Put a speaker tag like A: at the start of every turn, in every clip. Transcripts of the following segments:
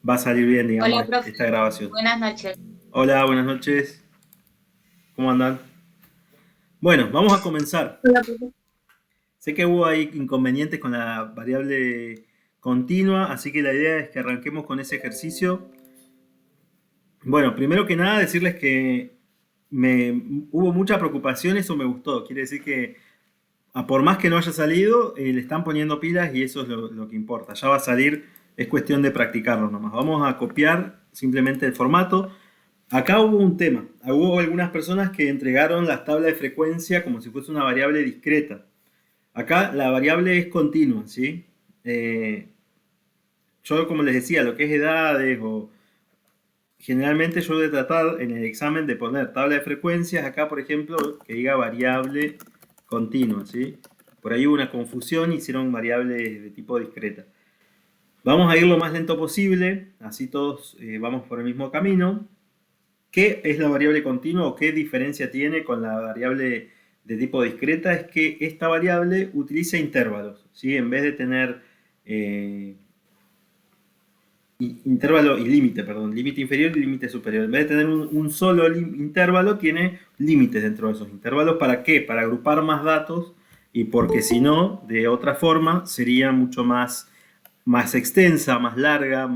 A: va a salir bien,
B: Hola,
A: digamos,
B: profe.
A: esta grabación.
B: Buenas noches.
A: Hola, buenas noches. ¿Cómo andan? Bueno, vamos a comenzar.
B: Hola, profe.
A: Sé que hubo ahí inconvenientes con la variable continua, así que la idea es que arranquemos con ese ejercicio. Bueno, primero que nada decirles que hubo mucha preocupación, eso me gustó. Quiere decir que por más que no haya salido, le están poniendo pilas y eso es lo que importa. Ya va a salir, es cuestión de practicarlo nomás. Vamos a copiar simplemente el formato. Acá hubo un tema. Hubo algunas personas que entregaron las tablas de frecuencia como si fuese una variable discreta. Acá la variable es continua, ¿sí? Eh, yo, como les decía, lo que es edades o generalmente yo voy a tratar en el examen de poner tabla de frecuencias. Acá, por ejemplo, que diga variable continua, ¿sí? Por ahí hubo una confusión, hicieron variables de tipo discreta. Vamos a ir lo más lento posible, así todos vamos por el mismo camino. ¿Qué es la variable continua o qué diferencia tiene con la variable de tipo discreta? Es que esta variable utiliza intervalos, ¿sí? En vez de tener eh, intervalo y límite, perdón, límite inferior y límite superior. En vez de tener un solo intervalo, tiene límites dentro de esos intervalos. ¿Para qué? Para agrupar más datos y porque si no, de otra forma, sería mucho más extensa, más larga,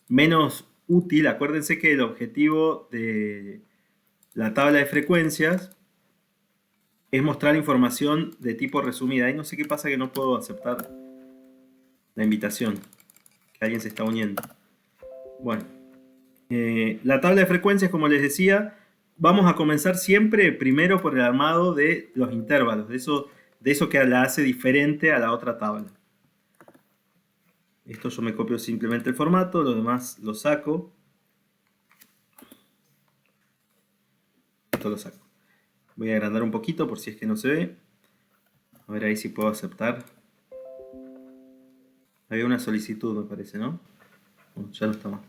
A: menos útil. Acuérdense que el objetivo de la tabla de frecuencias es mostrar información de tipo resumida. Ahí no sé qué pasa que no puedo aceptar la invitación, que alguien se está uniendo. Bueno, la tabla de frecuencias, como les decía, vamos a comenzar siempre primero por el armado de los intervalos, de eso que la hace diferente a la otra tabla. Esto yo me copio simplemente el formato, lo demás lo saco. Esto lo saco. Voy a agrandar un poquito por si es que no se ve. A ver ahí si puedo aceptar. Había una solicitud, me parece, ¿no? Ya no está más.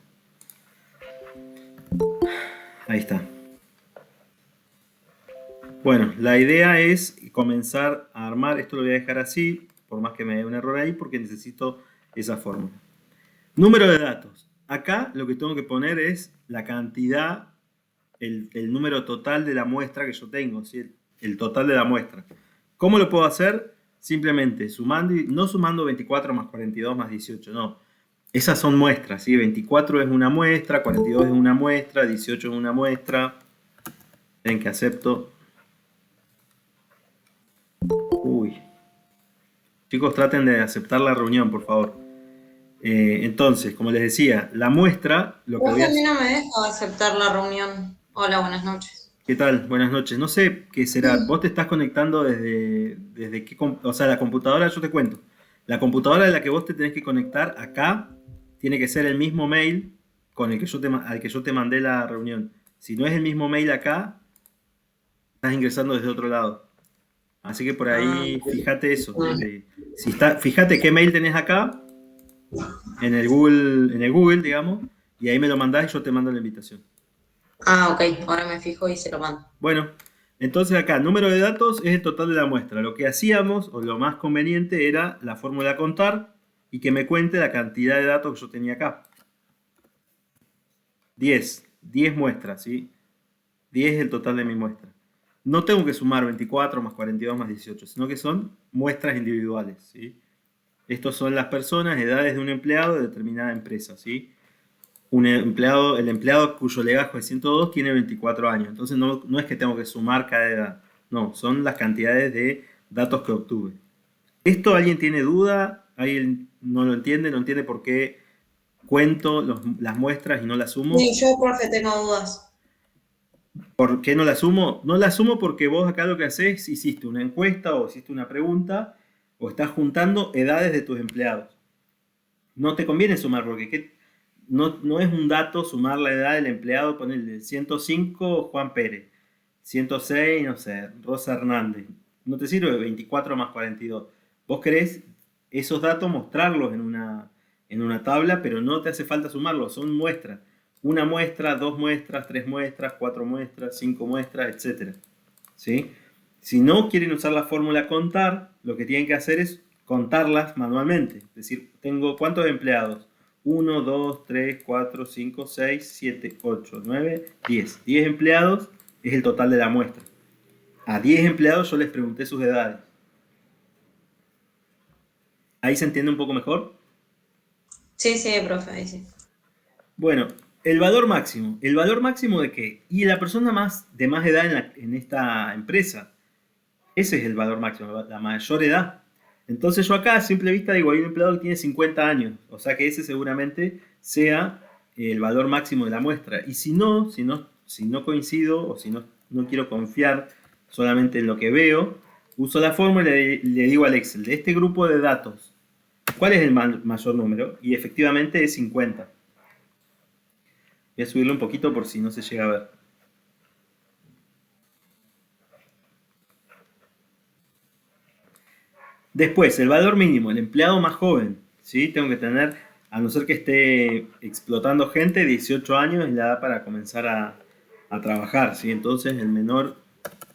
A: Ahí está. Bueno, la idea es comenzar a armar, esto lo voy a dejar así, por más que me dé un error ahí, porque necesito esa fórmula. Número de datos. Acá lo que tengo que poner es la cantidad, el número total de la muestra que yo tengo, ¿sí? El total de la muestra. ¿Cómo lo puedo hacer? Simplemente sumando, no sumando 24 más 42 más 18, no. Esas son muestras, ¿sí? 24 es una muestra, 42 es una muestra, 18 es una muestra. Ven que acepto. Uy. Chicos, traten de aceptar la reunión, por favor. Entonces, como les decía, la muestra, lo que voy
C: Profe,
A: a
C: a mí
A: hacer...
C: no me deja aceptar la reunión. Hola, buenas noches.
A: ¿Qué tal? Buenas noches. No sé qué será. Vos te estás conectando desde qué... O sea, la computadora, yo te cuento. La computadora de la que vos te tenés que conectar acá tiene que ser el mismo mail con el que al que yo te mandé la reunión. Si no es el mismo mail acá, estás ingresando desde otro lado. Así que por
C: Ah,
A: ahí fíjate eso. Fíjate qué mail tenés acá en el Google, digamos, y ahí me lo mandás y yo te mando la invitación.
C: ok, ahora me fijo y se lo mando.
A: Bueno, entonces acá, número de datos es el total de la muestra. Lo que hacíamos, o lo más conveniente, era la fórmula contar y que me cuente la cantidad de datos que yo tenía acá. 10 muestras, ¿sí? 10 es el total de mi muestra. No tengo que sumar 24 más 42 más 18, sino que son muestras individuales, ¿sí? Estos son las personas, edades de un empleado de determinada empresa, ¿sí? El empleado cuyo legajo es 102 tiene 24 años. Entonces no es que tengo que sumar cada edad. No, son las cantidades de datos que obtuve. ¿Esto alguien tiene duda? ¿Alguien no lo entiende? ¿No entiende por qué cuento las muestras y no las sumo?
C: Sí, yo, profe, tengo dudas.
A: ¿Por qué no las sumo? No las sumo porque vos acá lo que haces, hiciste una encuesta o hiciste una pregunta o estás juntando edades de tus empleados. No te conviene sumar porque no es un dato sumar la edad del empleado, ponerle 105 Juan Pérez, 106, no sé, Rosa Hernández. No te sirve 24 más 42. Vos querés esos datos mostrarlos en una tabla, pero no te hace falta sumarlos, son muestras. Una muestra, dos muestras, tres muestras, cuatro muestras, cinco muestras, etc. ¿Sí? Si no quieren usar la fórmula contar, lo que tienen que hacer es contarlas manualmente. Es decir, tengo ¿cuántos empleados? 1, 2, 3, 4, 5, 6, 7, 8, 9, 10. 10 empleados es el total de la muestra. A 10 empleados yo les pregunté sus edades. ¿Ahí se entiende un poco mejor?
C: Sí, sí, profe, ahí sí.
A: Bueno, el valor máximo. ¿El valor máximo de qué? Y la persona de más edad en esta empresa. Ese es el valor máximo, la mayor edad. Entonces yo acá a simple vista digo, hay un empleado que tiene 50 años. O sea que ese seguramente sea el valor máximo de la muestra. Y si no coincido o si no quiero confiar solamente en lo que veo, uso la fórmula y le digo al Excel, de este grupo de datos, ¿cuál es el mayor número? Y efectivamente es 50. Voy a subirlo un poquito por si no se llega a ver. Después, el valor mínimo, el empleado más joven. ¿Sí? Tengo que tener, a no ser que esté explotando gente, 18 años es la edad para comenzar a trabajar. ¿Sí? Entonces el menor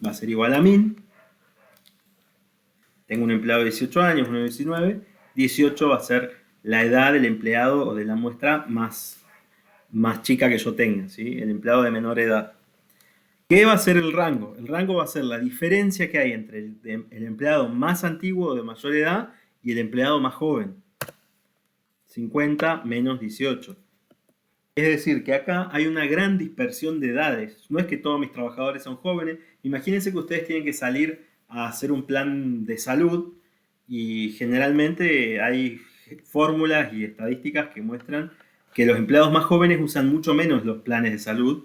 A: va a ser igual a 1000. Tengo un empleado de 18 años, uno de 19. 18 va a ser la edad del empleado o de la muestra más chica que yo tenga. ¿Sí? El empleado de menor edad. ¿Qué va a ser el rango? El rango va a ser la diferencia que hay entre el empleado más antiguo o de mayor edad y el empleado más joven. 50 menos 18. Es decir, que acá hay una gran dispersión de edades. No es que todos mis trabajadores son jóvenes. Imagínense que ustedes tienen que salir a hacer un plan de salud y generalmente hay fórmulas y estadísticas que muestran que los empleados más jóvenes usan mucho menos los planes de salud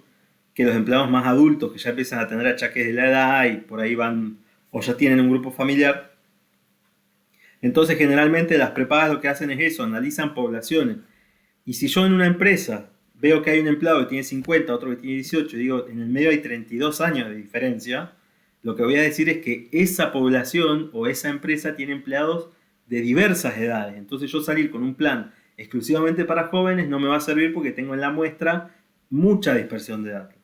A: que los empleados más adultos que ya empiezan a tener achaques de la edad y por ahí van o ya tienen un grupo familiar. Entonces generalmente las prepagas lo que hacen es eso, analizan poblaciones. Y si yo en una empresa veo que hay un empleado que tiene 50, otro que tiene 18, y digo, en el medio hay 32 años de diferencia, lo que voy a decir es que esa población o esa empresa tiene empleados de diversas edades. Entonces yo salir con un plan exclusivamente para jóvenes no me va a servir porque tengo en la muestra mucha dispersión de datos.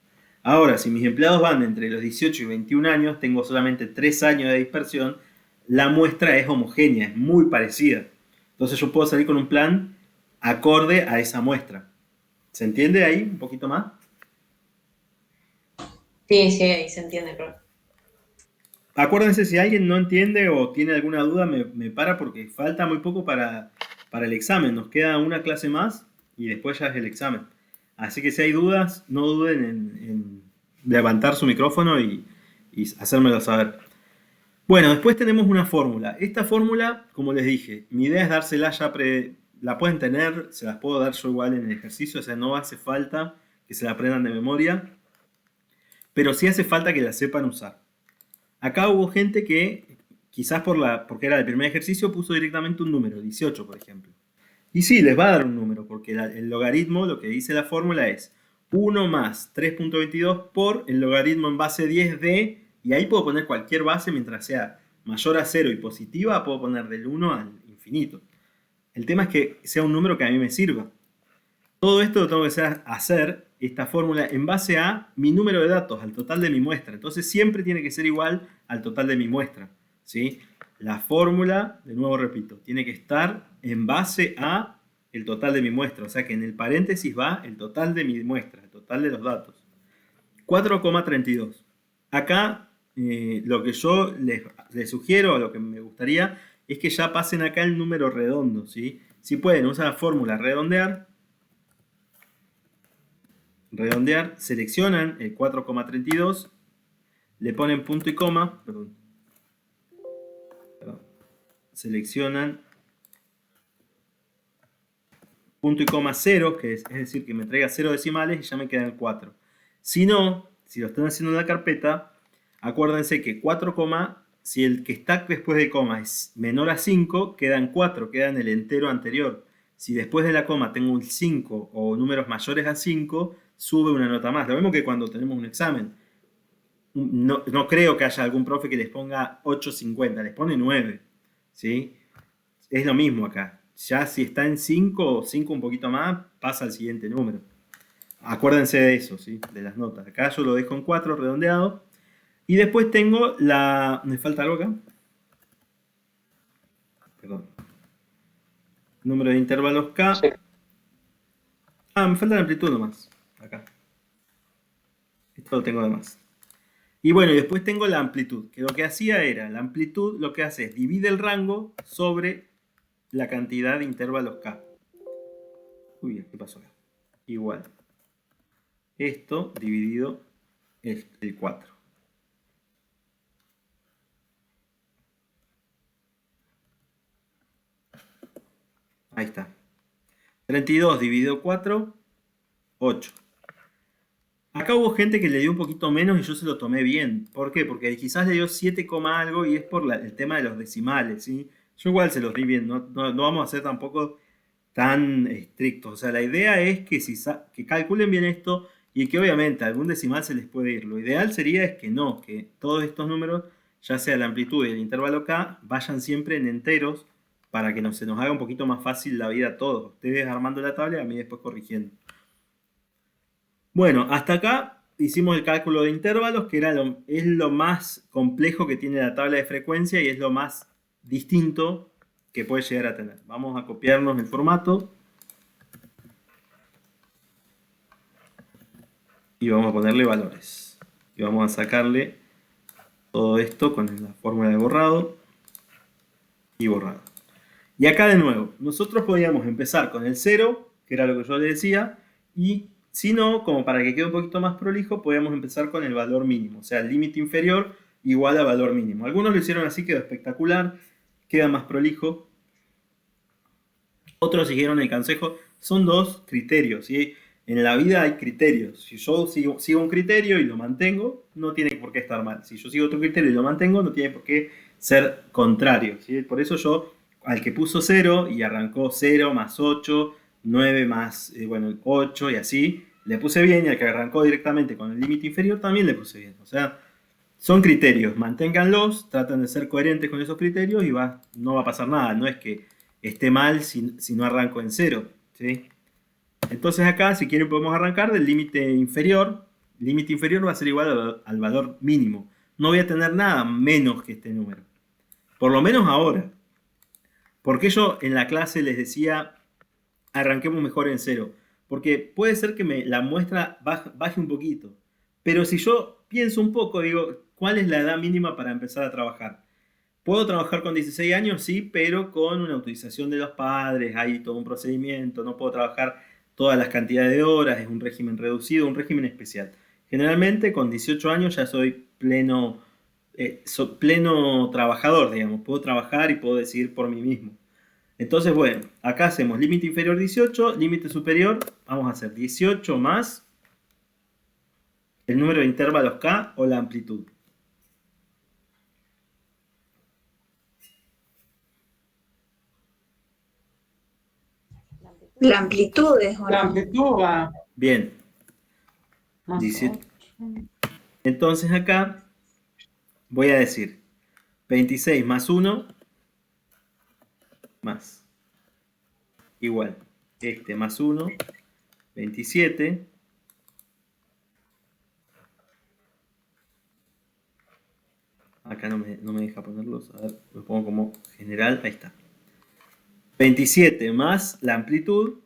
A: Ahora, si mis empleados van entre los 18 y 21 años, tengo solamente 3 años de dispersión, la muestra es homogénea, es muy parecida. Entonces yo puedo salir con un plan acorde a esa muestra. ¿Se entiende ahí un poquito más?
C: Sí, sí, ahí se entiende, profe.
A: Acuérdense, si alguien no entiende o tiene alguna duda, me para porque falta muy poco para el examen. Nos queda una clase más y después ya es el examen. Así que si hay dudas, no duden en levantar su micrófono y hacérmelo saber. Bueno, después tenemos una fórmula. Esta fórmula, como les dije, mi idea es dársela ya la pueden tener, se las puedo dar yo igual en el ejercicio, o sea, no hace falta que se la aprendan de memoria, pero sí hace falta que la sepan usar. Acá hubo gente que, quizás porque era el primer ejercicio, puso directamente un número, 18 por ejemplo. Y sí, les va a dar un número, porque el logaritmo, lo que dice la fórmula es 1 más 3.22 por el logaritmo en base 10 de, y ahí puedo poner cualquier base mientras sea mayor a 0 y positiva, puedo poner del 1 al infinito. El tema es que sea un número que a mí me sirva. Todo esto lo tengo que hacer, esta fórmula, en base a mi número de datos, al total de mi muestra. Entonces siempre tiene que ser igual al total de mi muestra. ¿Sí? La fórmula, de nuevo repito, tiene que estar en base a el total de mi muestra. O sea que en el paréntesis va el total de mi muestra, el total de los datos. 4,32. Acá lo que yo les sugiero, o lo que me gustaría, es que ya pasen acá el número redondo. ¿Sí? Si pueden, usan la fórmula redondear, seleccionan el 4,32, le ponen punto y coma, seleccionan punto y coma 0, que es decir, que me traiga 0 decimales y ya me quedan 4. Si no, si lo están haciendo en la carpeta, acuérdense que 4, si el que está después de coma es menor a 5, quedan 4, queda en el entero anterior. Si después de la coma tengo un 5 o números mayores a 5, sube una nota más. Lo mismo que cuando tenemos un examen. No creo que haya algún profe que les ponga 8,50, les pone 9. ¿Sí? Es lo mismo acá. Ya si está en 5 o 5 un poquito más, pasa al siguiente número. Acuérdense de eso, ¿sí? De las notas. Acá yo lo dejo en 4 redondeado. Y después tengo ¿me falta algo acá? Perdón. Número de intervalos K.
B: Sí.
A: Me falta la amplitud nomás. Acá. Esto lo tengo de más. Y bueno, y después tengo la amplitud, que lo que hacía era, la amplitud lo que hace es divide el rango sobre la cantidad de intervalos K. Uy, ¿qué pasó acá? Igual. Esto dividido el 4. Ahí está. 32 dividido 4, 8. Acá hubo gente que le dio un poquito menos y yo se lo tomé bien. ¿Por qué? Porque quizás le dio 7, algo y es por el tema de los decimales, ¿sí? Yo igual se los di bien, no vamos a ser tampoco tan estrictos. O sea, la idea es que calculen bien esto y que obviamente algún decimal se les puede ir. Lo ideal sería es que no, que todos estos números, ya sea la amplitud y el intervalo K, vayan siempre en enteros para que se nos haga un poquito más fácil la vida a todos. Ustedes armando la tabla y a mí después corrigiendo. Bueno, hasta acá hicimos el cálculo de intervalos, que es lo más complejo que tiene la tabla de frecuencia y es lo más distinto que puede llegar a tener. Vamos a copiarnos el formato y vamos a ponerle valores. Y vamos a sacarle todo esto con la fórmula de borrado y borrado. Y acá de nuevo, nosotros podíamos empezar con el 0, que era lo que yo le decía, y si no, como para que quede un poquito más prolijo, podíamos empezar con el valor mínimo, o sea, el límite inferior igual a valor mínimo. Algunos lo hicieron así, quedó espectacular, queda más prolijo. Otros siguieron el consejo. Son dos criterios, ¿sí? En la vida hay criterios. Si yo sigo un criterio y lo mantengo, no tiene por qué estar mal. Si yo sigo otro criterio y lo mantengo, no tiene por qué ser contrario, ¿sí? Por eso yo, al que puso 0 y arrancó 0 más 8, 9 más 8 y así, le puse bien, y al que arrancó directamente con el límite inferior también le puse bien. O sea, son criterios, manténganlos, tratan de ser coherentes con esos criterios y no va a pasar nada. No es que esté mal si no arranco en 0, ¿sí? Entonces acá, si quieren, podemos arrancar del límite inferior. El límite inferior va a ser igual al valor mínimo. No voy a tener nada menos que este número. Por lo menos ahora. Porque yo en la clase les decía, arranquemos mejor en 0. Porque puede ser que la muestra baje un poquito. Pero si yo pienso un poco, digo, ¿cuál es la edad mínima para empezar a trabajar? Puedo trabajar con 16 años, sí, pero con una autorización de los padres, hay todo un procedimiento, no puedo trabajar todas las cantidades de horas, es un régimen reducido, un régimen especial. Generalmente con 18 años ya soy pleno trabajador, digamos, puedo trabajar y puedo decidir por mí mismo. Entonces, bueno, acá hacemos límite inferior 18, límite superior, vamos a hacer 18 más el número de intervalos K o la amplitud.
B: La amplitud es
D: La amplitud va.
A: Bien.
D: Más
A: 18.
D: 8.
A: Entonces acá voy a decir 26 más 1 más igual este más 1, 27 acá no me deja ponerlos, a ver, lo pongo como general, ahí está. 27 más la amplitud,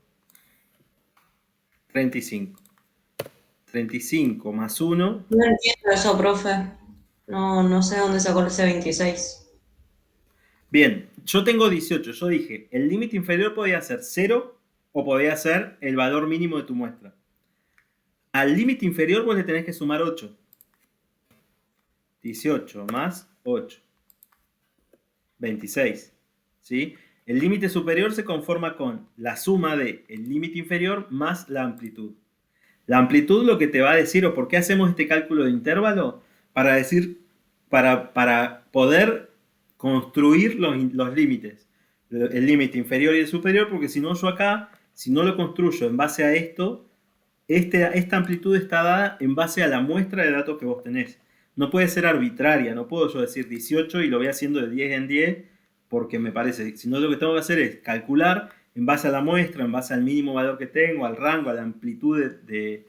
A: 35. 35 más 1.
C: No entiendo eso, profe. No sé dónde sacó ese 26.
A: Bien, yo tengo 18. Yo dije, el límite inferior podía ser 0 o podía ser el valor mínimo de tu muestra. Al límite inferior vos le tenés que sumar 8. 18 más 8. 26. ¿Sí? El límite superior se conforma con la suma del límite inferior más la amplitud. La amplitud lo que te va a decir, o por qué hacemos este cálculo de intervalo, para poder construir los límites. El límite inferior y el superior, porque si no yo acá, si no lo construyo en base a esto, esta amplitud está dada en base a la muestra de datos que vos tenés. No puede ser arbitraria, no puedo yo decir 18 y lo voy haciendo de 10 en 10 porque me parece, sino lo que tengo que hacer es calcular en base a la muestra, en base al mínimo valor que tengo, al rango, a la amplitud de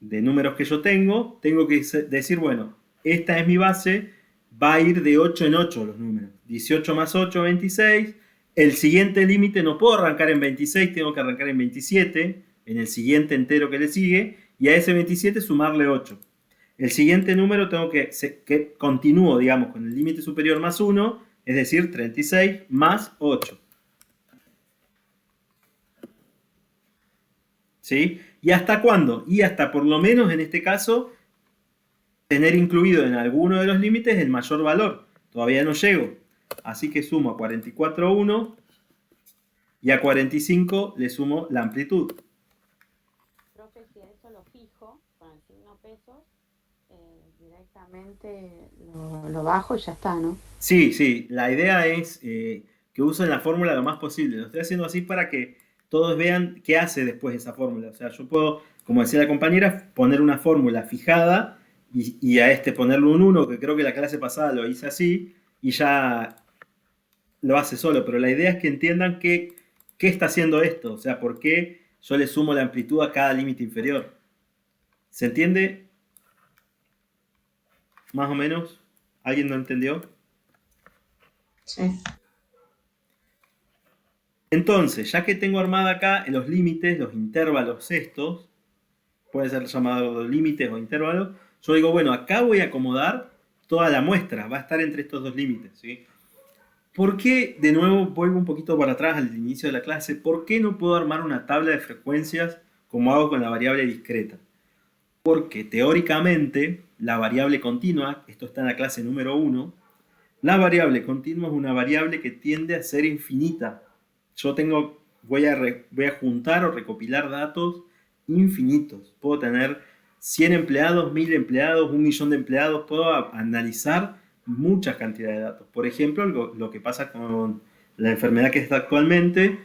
A: números que yo tengo que decir, bueno, esta es mi base, va a ir de 8 en 8 los números. 18 más 8, 26. El siguiente límite no puedo arrancar en 26, tengo que arrancar en 27, en el siguiente entero que le sigue, y a ese 27 sumarle 8. El siguiente número tengo que continúo, digamos, con el límite superior más 1, es decir, 36 más 8. ¿Sí? ¿Y hasta cuándo? Y hasta por lo menos en este caso, tener incluido en alguno de los límites el mayor valor. Todavía no llego. Así que sumo a 44,1 y a 45 le sumo la amplitud.
B: Profe, si a eso lo fijo con el signo pesos, directamente lo bajo y ya está, ¿no?
A: Sí, sí. La idea es que usen la fórmula lo más posible. Lo estoy haciendo así para que todos vean qué hace después esa fórmula. O sea, yo puedo, como decía la compañera, poner una fórmula fijada y a este ponerle un 1, que creo que la clase pasada lo hice así, y ya lo hace solo. Pero la idea es que entiendan qué está haciendo esto. O sea, por qué yo le sumo la amplitud a cada límite inferior. ¿Se entiende? Más o menos. ¿Alguien no entendió?
C: Sí.
A: Entonces, ya que tengo armada acá los límites, los intervalos estos, puede ser llamado límites o intervalos, yo digo, bueno, acá voy a acomodar toda la muestra, va a estar entre estos dos límites, ¿sí? ¿Por qué, de nuevo, vuelvo un poquito para atrás al inicio de la clase, por qué no puedo armar una tabla de frecuencias como hago con la variable discreta? Porque teóricamente, la variable continua, esto está en la clase número 1, la variable continua es una variable que tiende a ser infinita. Yo voy a juntar o recopilar datos infinitos. Puedo tener 100 empleados, 1000 empleados, 1.000.000 de empleados. Puedo analizar muchas cantidades de datos. Por ejemplo, lo que pasa con la enfermedad que está actualmente,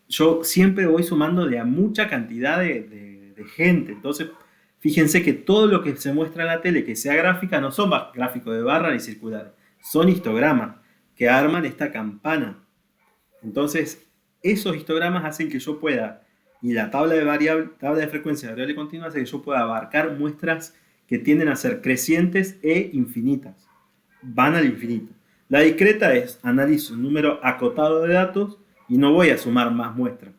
A: yo siempre voy sumando de a mucha cantidad de gente. Entonces, fíjense que todo lo que se muestra en la tele que sea gráfica no son gráficos de barra ni circulares. Son histogramas que arman esta campana. Entonces, esos histogramas hacen que yo pueda, y la tabla de frecuencia de variable continua hace que yo pueda abarcar muestras que tienden a ser crecientes e infinitas. Van al infinito. La discreta es, analizo un número acotado de datos y no voy a sumar más muestras.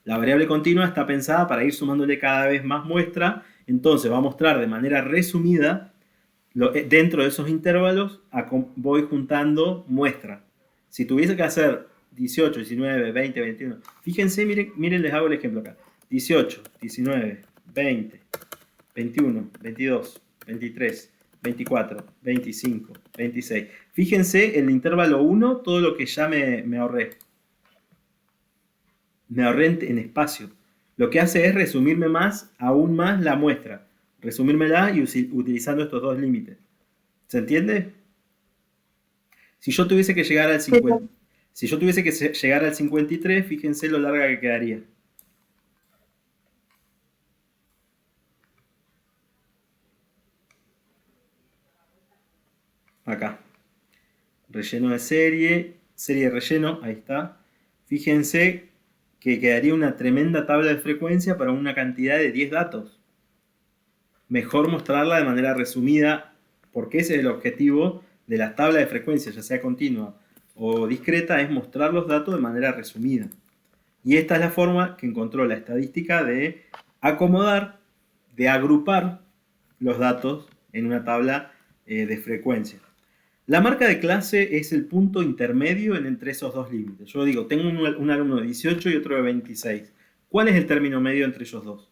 A: La variable continua está pensada para ir sumándole cada vez más muestras, entonces va a mostrar de manera resumida dentro de esos intervalos voy juntando muestras. Si tuviese que hacer 18, 19, 20, 21, fíjense, miren, les hago el ejemplo acá. 18, 19, 20, 21, 22, 23, 24, 25, 26. Fíjense el intervalo 1, todo lo que ya me ahorré. Me ahorré en espacio. Lo que hace es resumirme aún más la muestra. Resumírmela y utilizando estos dos límites. ¿Se entiende? Si yo tuviese que llegar al 50, si yo tuviese que llegar al 53, fíjense lo larga que quedaría. Acá. Relleno de serie de relleno, ahí está. Fíjense que quedaría una tremenda tabla de frecuencia para una cantidad de 10 datos. Mejor mostrarla de manera resumida, porque ese es el objetivo de las tablas de frecuencia, ya sea continua o discreta, es mostrar los datos de manera resumida. Y esta es la forma que encontró la estadística de acomodar, de agrupar los datos en una tabla de frecuencia. La marca de clase es el punto intermedio entre esos dos límites. Yo digo, tengo un alumno de 18 y otro de 26. ¿Cuál es el término medio entre ellos dos?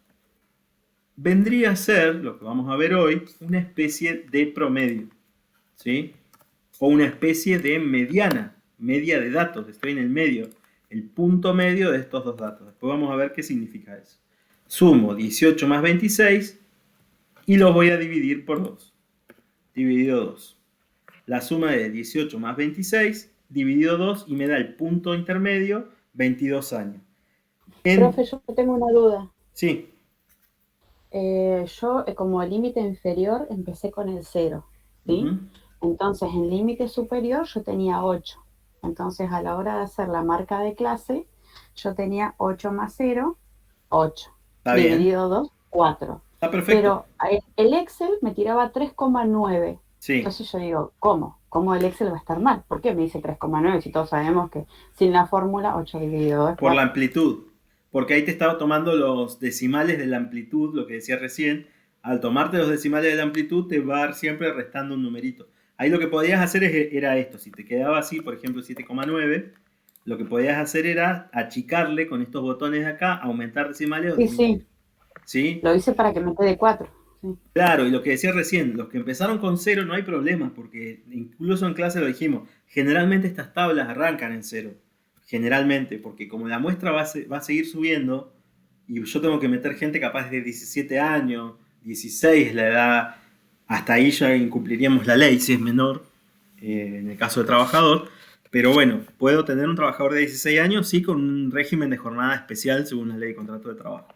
A: Vendría a ser, lo que vamos a ver hoy, una especie de promedio, ¿sí? O una especie de mediana, media de datos, estoy en el medio, el punto medio de estos dos datos. Después vamos a ver qué significa eso. Sumo 18 más 26 y los voy a dividir por 2. Dividido 2. La suma de 18 más 26 dividido 2 y me da el punto intermedio, 22 años.
B: Profe, yo tengo una duda.
A: Sí.
B: Yo, como límite inferior, empecé con el 0, ¿sí? Entonces, en límite superior yo tenía 8. Entonces, a la hora de hacer la marca de clase, yo tenía 8 más 0, 8.
A: Está
B: dividido
A: bien.
B: 2, 4.
A: Está perfecto.
B: Pero el Excel me tiraba 3,9.
A: Sí.
B: Entonces yo digo, ¿cómo? ¿Cómo el Excel va a estar mal? ¿Por qué me dice 3,9 si todos sabemos que sin la fórmula 8 dividido 2 es 4?
A: Por la amplitud. porque ahí te estaba tomando los decimales de la amplitud, lo que decía recién. Al tomarte los decimales de la amplitud te va a dar siempre restando un numerito. Ahí lo que podías hacer era esto. Si te quedaba así, por ejemplo 7,9, lo que podías hacer era achicarle con estos botones de acá, aumentar decimales o
B: Sí,
A: disminuir.
B: sí.
A: ¿Sí?
B: Lo hice para que me quede 4. Sí.
A: Claro, y lo que decía recién, los que empezaron con 0 no hay problema, porque incluso en clase lo dijimos, generalmente estas tablas arrancan en 0. Generalmente, porque como la muestra va a seguir subiendo, y yo tengo que meter gente capaz de 17 años, 16 la edad, hasta ahí ya incumpliríamos la ley si es menor, en el caso de trabajador. Pero bueno, puedo tener un trabajador de 16 años, sí, con un régimen de jornada especial según la ley de contrato de trabajo.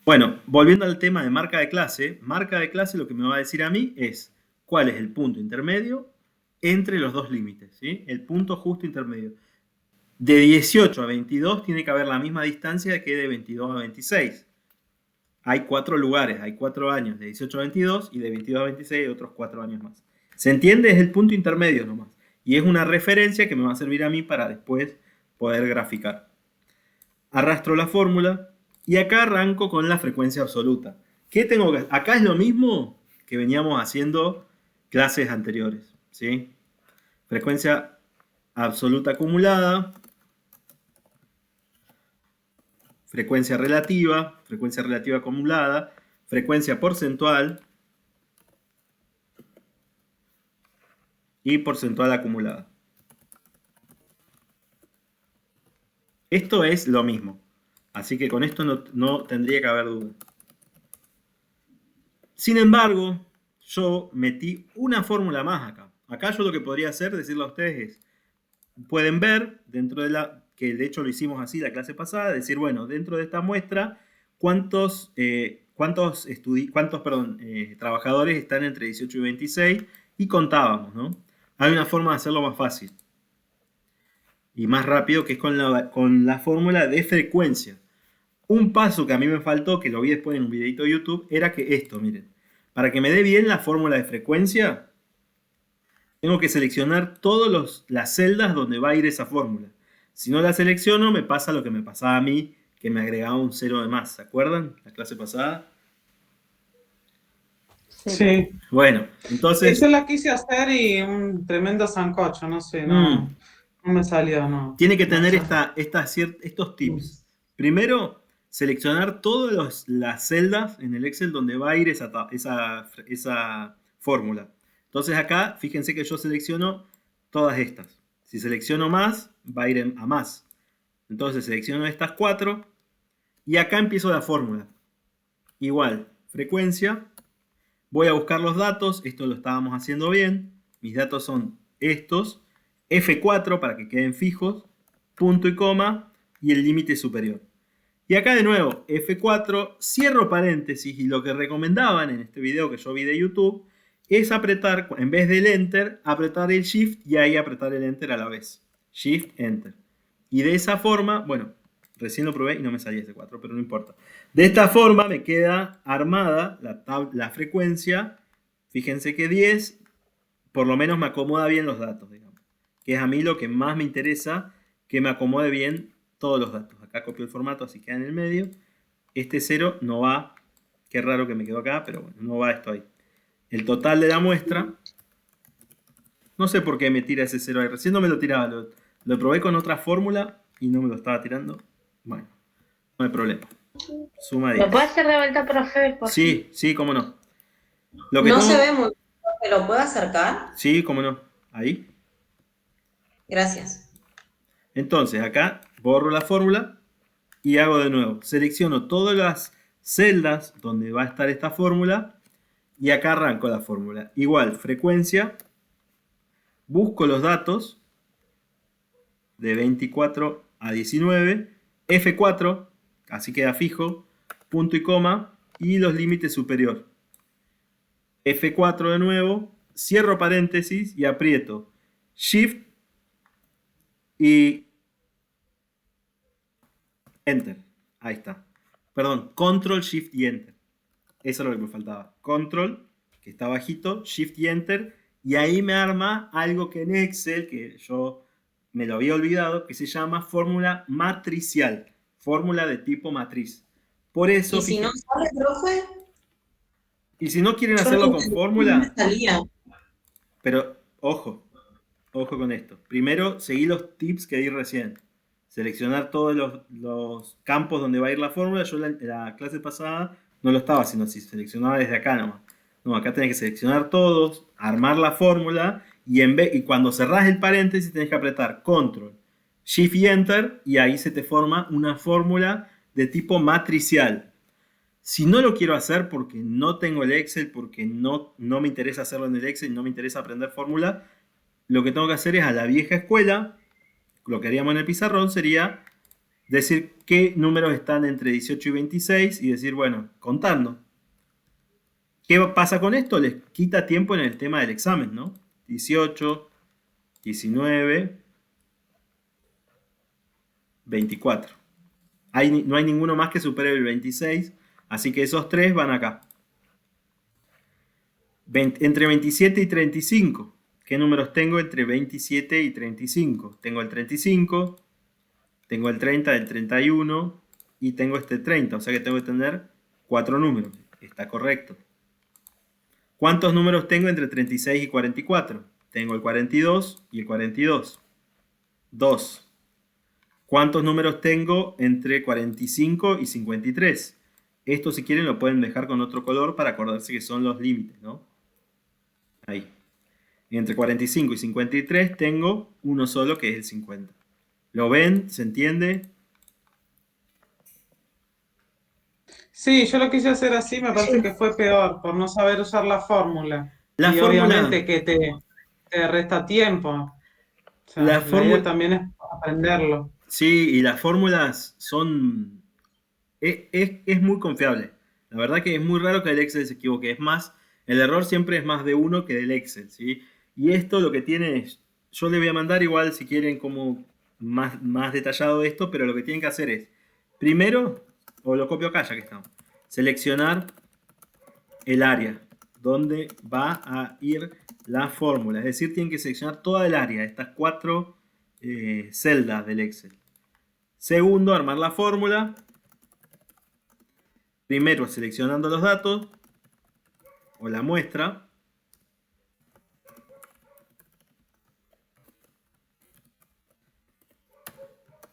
A: Bueno, volviendo al tema de marca de clase lo que me va a decir a mí es cuál es el punto intermedio entre los dos límites, ¿sí? El punto justo intermedio. De 18 a 22 tiene que haber la misma distancia que de 22 a 26. Hay 4 lugares, hay 4 años, de 18 a 22 y de 22 a 26 hay otros 4 años más. ¿Se entiende? Es el punto intermedio nomás. Y es una referencia que me va a servir a mí para después poder graficar. Arrastro la fórmula. Y acá arranco con la frecuencia absoluta. ¿Qué tengo que hacer? Acá es lo mismo que veníamos haciendo clases anteriores, ¿sí? Frecuencia absoluta acumulada, frecuencia relativa acumulada, frecuencia porcentual y porcentual acumulada. Esto es lo mismo. Así que con esto no tendría que haber duda. Sin embargo, yo metí una fórmula más acá. Acá yo lo que podría hacer, decirle a ustedes es, pueden ver dentro de que de hecho lo hicimos así la clase pasada, decir, bueno, dentro de esta muestra, ¿cuántos trabajadores están entre 18 y 26? Y contábamos, ¿no? Hay una forma de hacerlo más fácil y más rápido, que es con la fórmula de frecuencia. Un paso que a mí me faltó, que lo vi después en un videito de YouTube, era que esto, miren. Para que me dé bien la fórmula de frecuencia, tengo que seleccionar todas las celdas donde va a ir esa fórmula. Si no la selecciono, me pasa lo que me pasaba a mí, que me agregaba un 0 de más. ¿Se acuerdan? La clase pasada.
D: Sí.
A: Bueno, entonces...
D: Eso la quise hacer y un tremendo sancocho, no sé, no me salió, no.
A: Tiene que tener estos tips. Primero, seleccionar todas las celdas en el Excel donde va a ir esa fórmula. Entonces acá, fíjense que yo selecciono todas estas. Si selecciono más, va a ir a más. Entonces selecciono estas 4 y acá empiezo la fórmula. Igual, frecuencia. Voy a buscar los datos. Esto lo estábamos haciendo bien. Mis datos son estos. F4 para que queden fijos. Punto y coma. Y el límite superior. Y acá de nuevo, F4, cierro paréntesis, y lo que recomendaban en este video que yo vi de YouTube es apretar, en vez del Enter, apretar el Shift y ahí apretar el Enter a la vez. Shift, Enter. Y de esa forma, bueno, recién lo probé y no me salía ese 4, pero no importa. De esta forma me queda armada la frecuencia. Fíjense que 10, por lo menos me acomoda bien los datos, digamos. Que es a mí lo que más me interesa, que me acomode bien todos los datos. Acá copio el formato, así queda en el medio. Este 0 no va. Qué raro que me quedó acá, pero bueno, no va esto ahí. El total de la muestra. No sé por qué me tira ese 0 ahí. Recién no me lo tiraba. Lo probé con otra fórmula y no me lo estaba tirando. Bueno, no hay problema. Suma 10.
C: ¿Lo puede hacer de vuelta, profe?
A: Sí, sí, cómo no.
C: No se ve muy bien, profe. ¿Lo puede acercar?
A: Sí, cómo no. Ahí.
C: Gracias.
A: Entonces, acá borro la fórmula y hago de nuevo. Selecciono todas las celdas donde va a estar esta fórmula y acá arranco la fórmula. Igual, frecuencia. Busco los datos de 24 a 19. F4, así queda fijo. Punto y coma. Y los límites superior. F4 de nuevo. Cierro paréntesis y aprieto Shift y Enter. Ahí está. Perdón, Control, Shift y Enter. Eso es lo que me faltaba. Control, que está bajito, Shift y Enter. Y ahí me arma algo que en Excel, que yo me lo había olvidado, que se llama fórmula matricial. fórmula de tipo matriz. Por eso,
C: ¿Y si no sale, profe?
A: y si no quieren
C: Yo
A: hacerlo
C: no
A: con
C: me
A: fórmula,
C: salía.
A: pero ojo con esto. Primero, seguí los tips que di recién. Seleccionar todos los campos donde va a ir la fórmula. Yo la clase pasada no lo estaba haciendo así, seleccionaba desde acá nomás. No, acá tenés que seleccionar todos, armar la fórmula y cuando cerrás el paréntesis tenés que apretar Control, Shift y Enter y ahí se te forma una fórmula de tipo matricial. Si no lo quiero hacer porque no tengo el Excel, porque no me interesa hacerlo en el Excel, no me interesa aprender fórmula, lo que tengo que hacer es a la vieja escuela, lo que haríamos en el pizarrón sería decir qué números están entre 18 y 26 y decir, bueno, contando. ¿Qué pasa con esto? Les quita tiempo en el tema del examen, ¿no? 18, 19, 24. No hay ninguno más que supere el 26, así que esos tres van acá. Entre 27 y 35. ¿Qué números tengo entre 27 y 35? Tengo el 35, tengo el 30, el 31 y tengo este 30. O sea que tengo que tener 4 números. Está correcto. ¿Cuántos números tengo entre 36 y 44? Tengo el 42 y el 42. 2. ¿Cuántos números tengo entre 45 y 53? Esto, si quieren, lo pueden dejar con otro color para acordarse que son los límites, ¿no? Ahí. Entre 45 y 53 tengo uno solo, que es el 50. ¿Lo ven? ¿Se entiende?
D: Sí, yo lo quise hacer así, me parece que fue peor por no saber usar la fórmula.
A: La
D: Y
A: fórmula,
D: obviamente que te resta tiempo. O
A: la
D: sea, la idea
A: fórmula,
D: también es aprenderlo.
A: sí, y las fórmulas son, es muy confiable. La verdad que es muy raro que el Excel se equivoque. Es más, el error siempre es más de uno que del Excel, ¿sí? Y esto lo que tiene es, yo le voy a mandar igual si quieren como más detallado esto, pero lo que tienen que hacer es, primero, o lo copio acá ya que estamos, seleccionar el área donde va a ir la fórmula. Es decir, tienen que seleccionar toda el área, estas 4 celdas del Excel. Segundo, armar la fórmula. Primero seleccionando los datos o la muestra.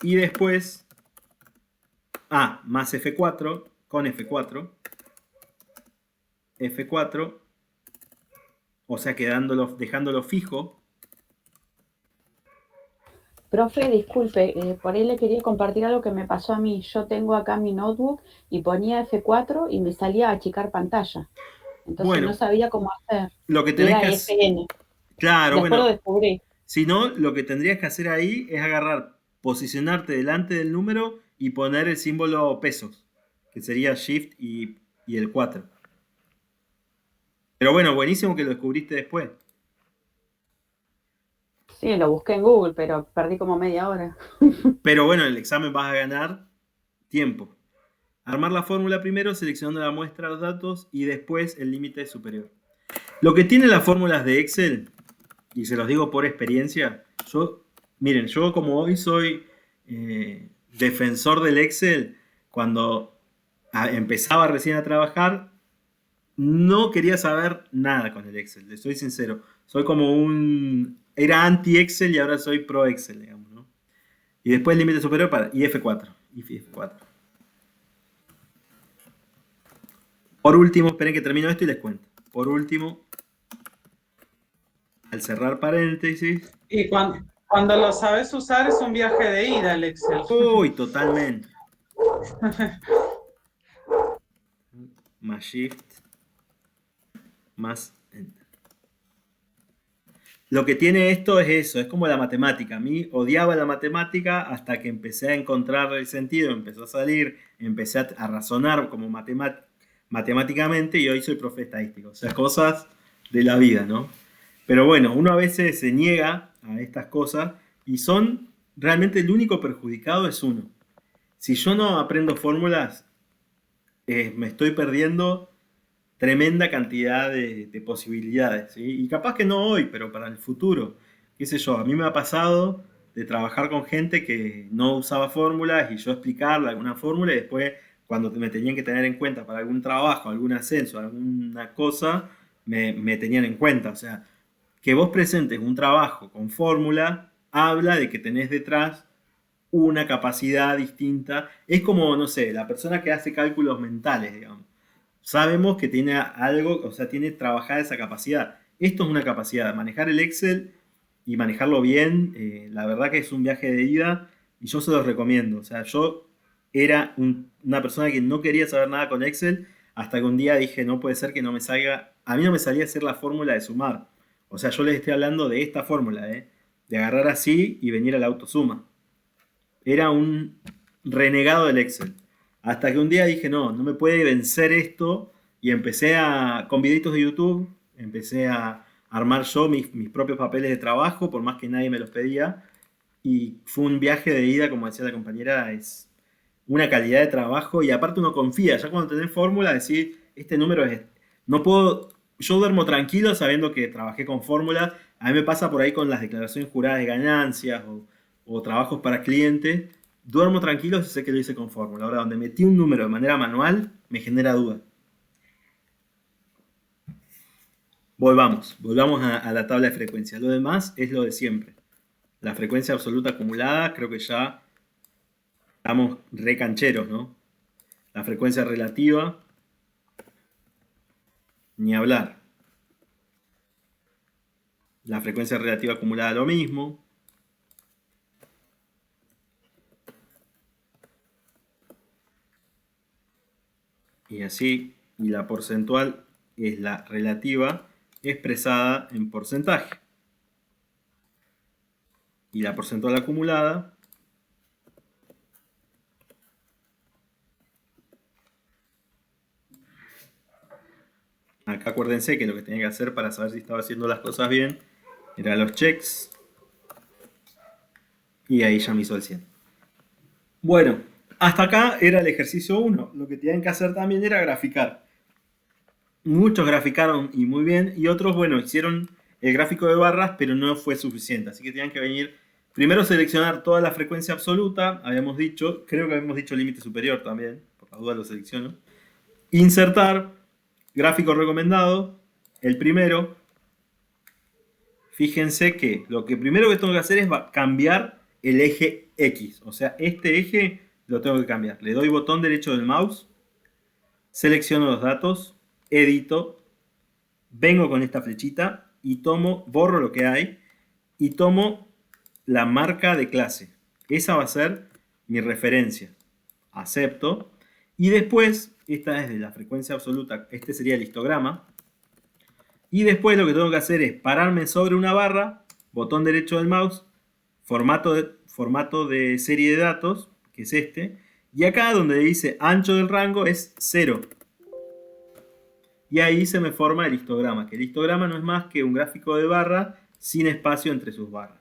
A: Y después, más F4, con F4. F4, o sea que dejándolo fijo.
B: Profe, disculpe, por ahí le quería compartir algo que me pasó a mí. Yo tengo acá mi notebook y ponía F4 y me salía a achicar pantalla. Entonces no
A: Bueno,
B: sabía cómo hacer.
A: lo que
B: Y
A: tenés
B: era
A: que hacer,
B: FN.
A: claro,
B: Después lo
A: bueno,
B: descubrí.
A: si no, lo que tendrías que hacer ahí es agarrar, posicionarte delante del número y poner el símbolo pesos, que sería Shift y el 4. Pero bueno, buenísimo que lo descubriste después.
B: Sí, lo busqué en Google, pero perdí como media hora.
A: Pero bueno, en el examen vas a ganar tiempo. Armar la fórmula primero, seleccionando la muestra de los datos y después el límite superior. Lo que tienen las fórmulas de Excel, y se los digo por experiencia, miren, yo como hoy soy defensor del Excel, cuando empezaba recién a trabajar, no quería saber nada con el Excel, les soy sincero. Soy era anti-Excel y ahora soy pro-Excel, digamos, ¿no? Y después límite superior y F4. Y F4. Por último, esperen que termino esto y les cuento. Por último, al cerrar paréntesis.
D: Y cuando lo sabes usar es un viaje de ida el Excel.
A: Uy, totalmente. Más Shift, más Enter. Lo que tiene esto es eso, es como la matemática. A mí odiaba la matemática hasta que empecé a encontrar el sentido, empezó a salir, empecé a razonar como matemáticamente y hoy soy profe estadístico. O sea, cosas de la vida, ¿no? Pero bueno, uno a veces se niega a estas cosas y realmente el único perjudicado es uno. Si yo no aprendo fórmulas, me estoy perdiendo tremenda cantidad de posibilidades, ¿sí? Y capaz que no hoy, pero para el futuro. Qué sé yo, a mí me ha pasado de trabajar con gente que no usaba fórmulas y yo explicarle alguna fórmula y después cuando me tenían que tener en cuenta para algún trabajo, algún ascenso, alguna cosa, me tenían en cuenta. O sea, que vos presentes un trabajo con fórmula habla de que tenés detrás una capacidad distinta. Es como, no sé, la persona que hace cálculos mentales, digamos. Sabemos que tiene algo, o sea, tiene trabajada esa capacidad. Esto es una capacidad, manejar el Excel y manejarlo bien, la verdad que es un viaje de ida y yo se los recomiendo. O sea, yo era una persona que no quería saber nada con Excel hasta que un día dije, no puede ser que no me salga, a mí no me salía hacer la fórmula de sumar. O sea, yo les estoy hablando de esta fórmula, de agarrar así y venir a la autosuma. Era un renegado del Excel. Hasta que un día dije, no, no me puede vencer esto. Y empecé con videitos de YouTube, empecé a armar yo mis propios papeles de trabajo, por más que nadie me los pedía. Y fue un viaje de ida, como decía la compañera, es una calidad de trabajo. Y aparte uno confía, ya cuando tenés fórmula, decir, este número es... No puedo... Yo duermo tranquilo sabiendo que trabajé con fórmula. A mí me pasa por ahí con las declaraciones juradas de ganancias o trabajos para clientes. Duermo tranquilo si sé que lo hice con fórmula. Ahora, donde metí un número de manera manual, me genera duda. Volvamos a la tabla de frecuencia. Lo demás es lo de siempre. La frecuencia absoluta acumulada, creo que ya estamos re cancheros, ¿no? La frecuencia relativa, ni hablar. La frecuencia relativa acumulada, lo mismo. Y así, y la porcentual es la relativa expresada en porcentaje. Y la porcentual acumulada acá acuérdense que lo que tenía que hacer para saber si estaba haciendo las cosas bien era los checks y ahí ya me hizo el 100. Bueno, hasta acá era el ejercicio 1. Lo que tenían que hacer también era graficar. Muchos graficaron y muy bien, y otros, bueno, hicieron el gráfico de barras, pero no fue suficiente. Así que tenían que venir, primero seleccionar toda la frecuencia absoluta, habíamos dicho, creo que habíamos dicho límite superior también, por la duda lo selecciono. Insertar, gráfico recomendado, el primero. Fíjense que lo que primero que tengo que hacer es cambiar el eje X. O sea, este eje lo tengo que cambiar. Le doy botón derecho del mouse, selecciono los datos, edito, vengo con esta flechita y borro lo que hay y tomo la marca de clase. Esa va a ser mi referencia. Acepto. Y después, esta es de la frecuencia absoluta, este sería el histograma. Y después lo que tengo que hacer es pararme sobre una barra, botón derecho del mouse, formato de serie de datos, que es este. Y acá donde dice ancho del rango es 0. Y ahí se me forma el histograma, que el histograma no es más que un gráfico de barra sin espacio entre sus barras.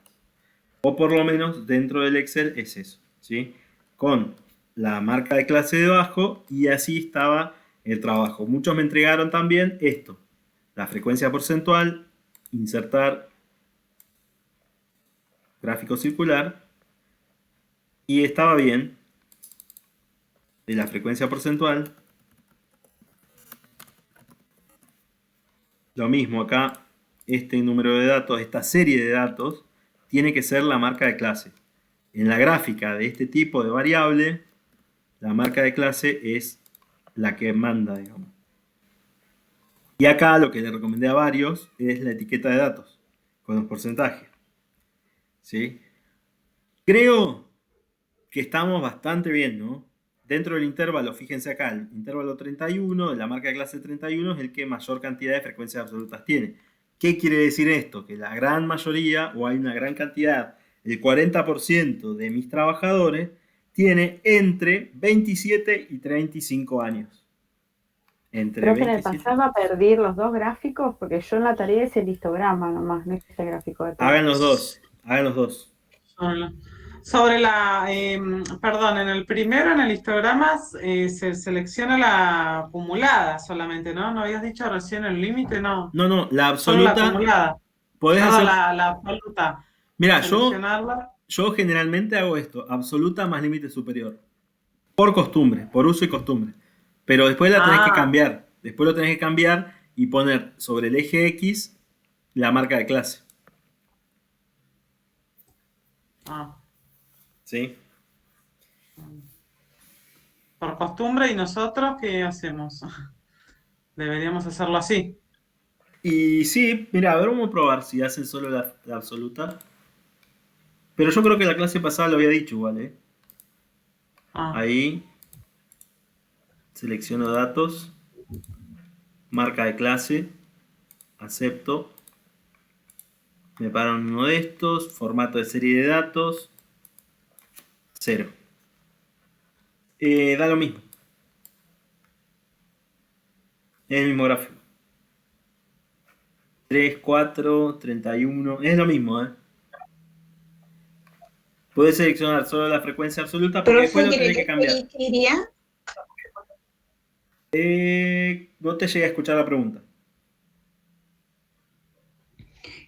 A: O por lo menos dentro del Excel es eso, ¿sí? Con la marca de clase debajo y así estaba el trabajo. Muchos me entregaron también esto, la frecuencia porcentual, insertar gráfico circular y estaba bien de la frecuencia porcentual. Lo mismo acá, este número de datos, esta serie de datos, tiene que ser la marca de clase. En la gráfica de este tipo de variable, la marca de clase es la que manda, digamos. Y acá lo que le recomendé a varios es la etiqueta de datos, con los porcentajes. ¿Sí? Creo que estamos bastante bien, ¿no? Dentro del intervalo, fíjense acá, el intervalo 31, la marca de clase 31 es el que mayor cantidad de frecuencias absolutas tiene. ¿Qué quiere decir esto? Que la gran mayoría, o hay una gran cantidad, el 40% de mis trabajadores, tiene entre 27 y 35 años.
B: Creo que en el pasado perdí los dos gráficos, porque yo en la tarea hice el histograma nomás, no hice el gráfico de
A: hagan los dos.
D: Sobre perdón, en el primero, en el histograma, se selecciona la acumulada solamente, ¿no? ¿No habías dicho recién el límite? No.
A: No, la absoluta.
D: Solo la acumulada.
A: Podés hacer...
D: la absoluta.
A: Mira, yo generalmente hago esto, absoluta más límite superior. Por costumbre, por uso y costumbre. Pero después la tenés que cambiar. Después lo tenés que cambiar y poner sobre el eje X la marca de clase. ¿Sí?
D: Por costumbre, ¿y nosotros qué hacemos? Deberíamos hacerlo así.
A: Y sí, mira, a ver, vamos a probar si hacen solo la absoluta. Pero yo creo que la clase pasada lo había dicho igual, ¿eh? Ahí selecciono datos, marca de clase, acepto, me paran uno de estos, formato de serie de datos, 0. Da lo mismo. Es el mismo gráfico. 3, 4, 31, es lo mismo, ¿eh? Puedes seleccionar solo la frecuencia absoluta porque después lo tenés que cambiar.
C: ¿Qué iría?
A: No te llegué a escuchar la pregunta.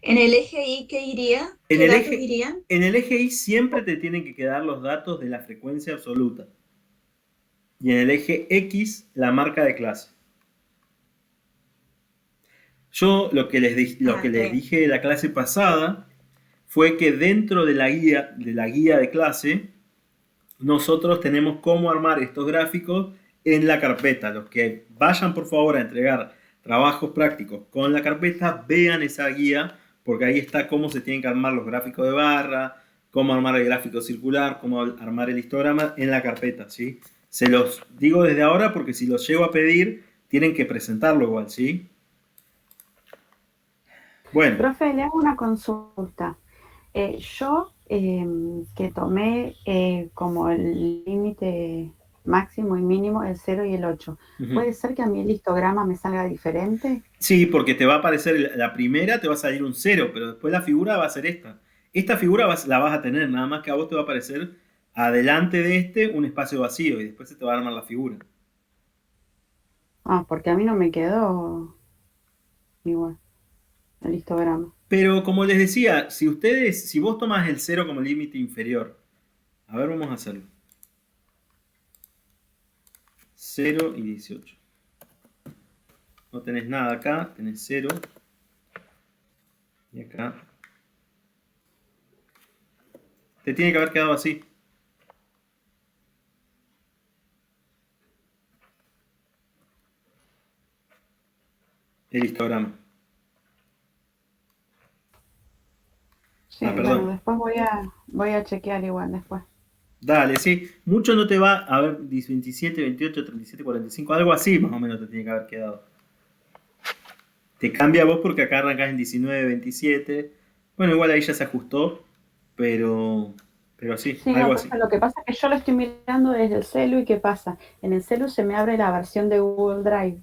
C: ¿En el eje Y qué iría? ¿Qué datos irían?
A: En el eje Y siempre te tienen que quedar los datos de la frecuencia absoluta. Y en el eje X, la marca de clase. Yo lo que les dije la clase pasada fue que dentro de la guía de clase, nosotros tenemos cómo armar estos gráficos en la carpeta. Los que vayan por favor a entregar trabajos prácticos con la carpeta, vean esa guía, porque ahí está cómo se tienen que armar los gráficos de barra, cómo armar el gráfico circular, cómo armar el histograma en la carpeta, ¿sí? Se los digo desde ahora porque si los llego a pedir, tienen que presentarlo igual, ¿sí? Bueno.
B: Profe, le hago una consulta. Yo que tomé como el límite máximo y mínimo el 0 y el 8, ¿puede ser que a mí el histograma me salga diferente?
A: Sí, porque te va a aparecer la primera, te va a salir un 0, pero después la figura va a ser esta. Esta figura la vas a tener, nada más que a vos te va a aparecer adelante de un espacio vacío y después se te va a armar la figura.
B: Porque a mí no me quedó igual el histograma.
A: Pero como les decía, si vos tomás el 0 como límite inferior, a ver, vamos a hacerlo. 0 y 18. No tenés nada acá, tenés 0. Y acá. Te tiene que haber quedado así. El histograma.
B: Sí, bueno, después voy a chequear igual después.
A: Dale, sí. Mucho no te va a ver 27, 28, 37, 45, algo así más o menos te tiene que haber quedado. Te cambia vos porque acá arrancás en 19, 27. Bueno, igual ahí ya se ajustó, pero sí, algo así.
B: Lo que pasa es que yo lo estoy mirando desde el celu y ¿qué pasa? En el celu se me abre la versión de Google Drive.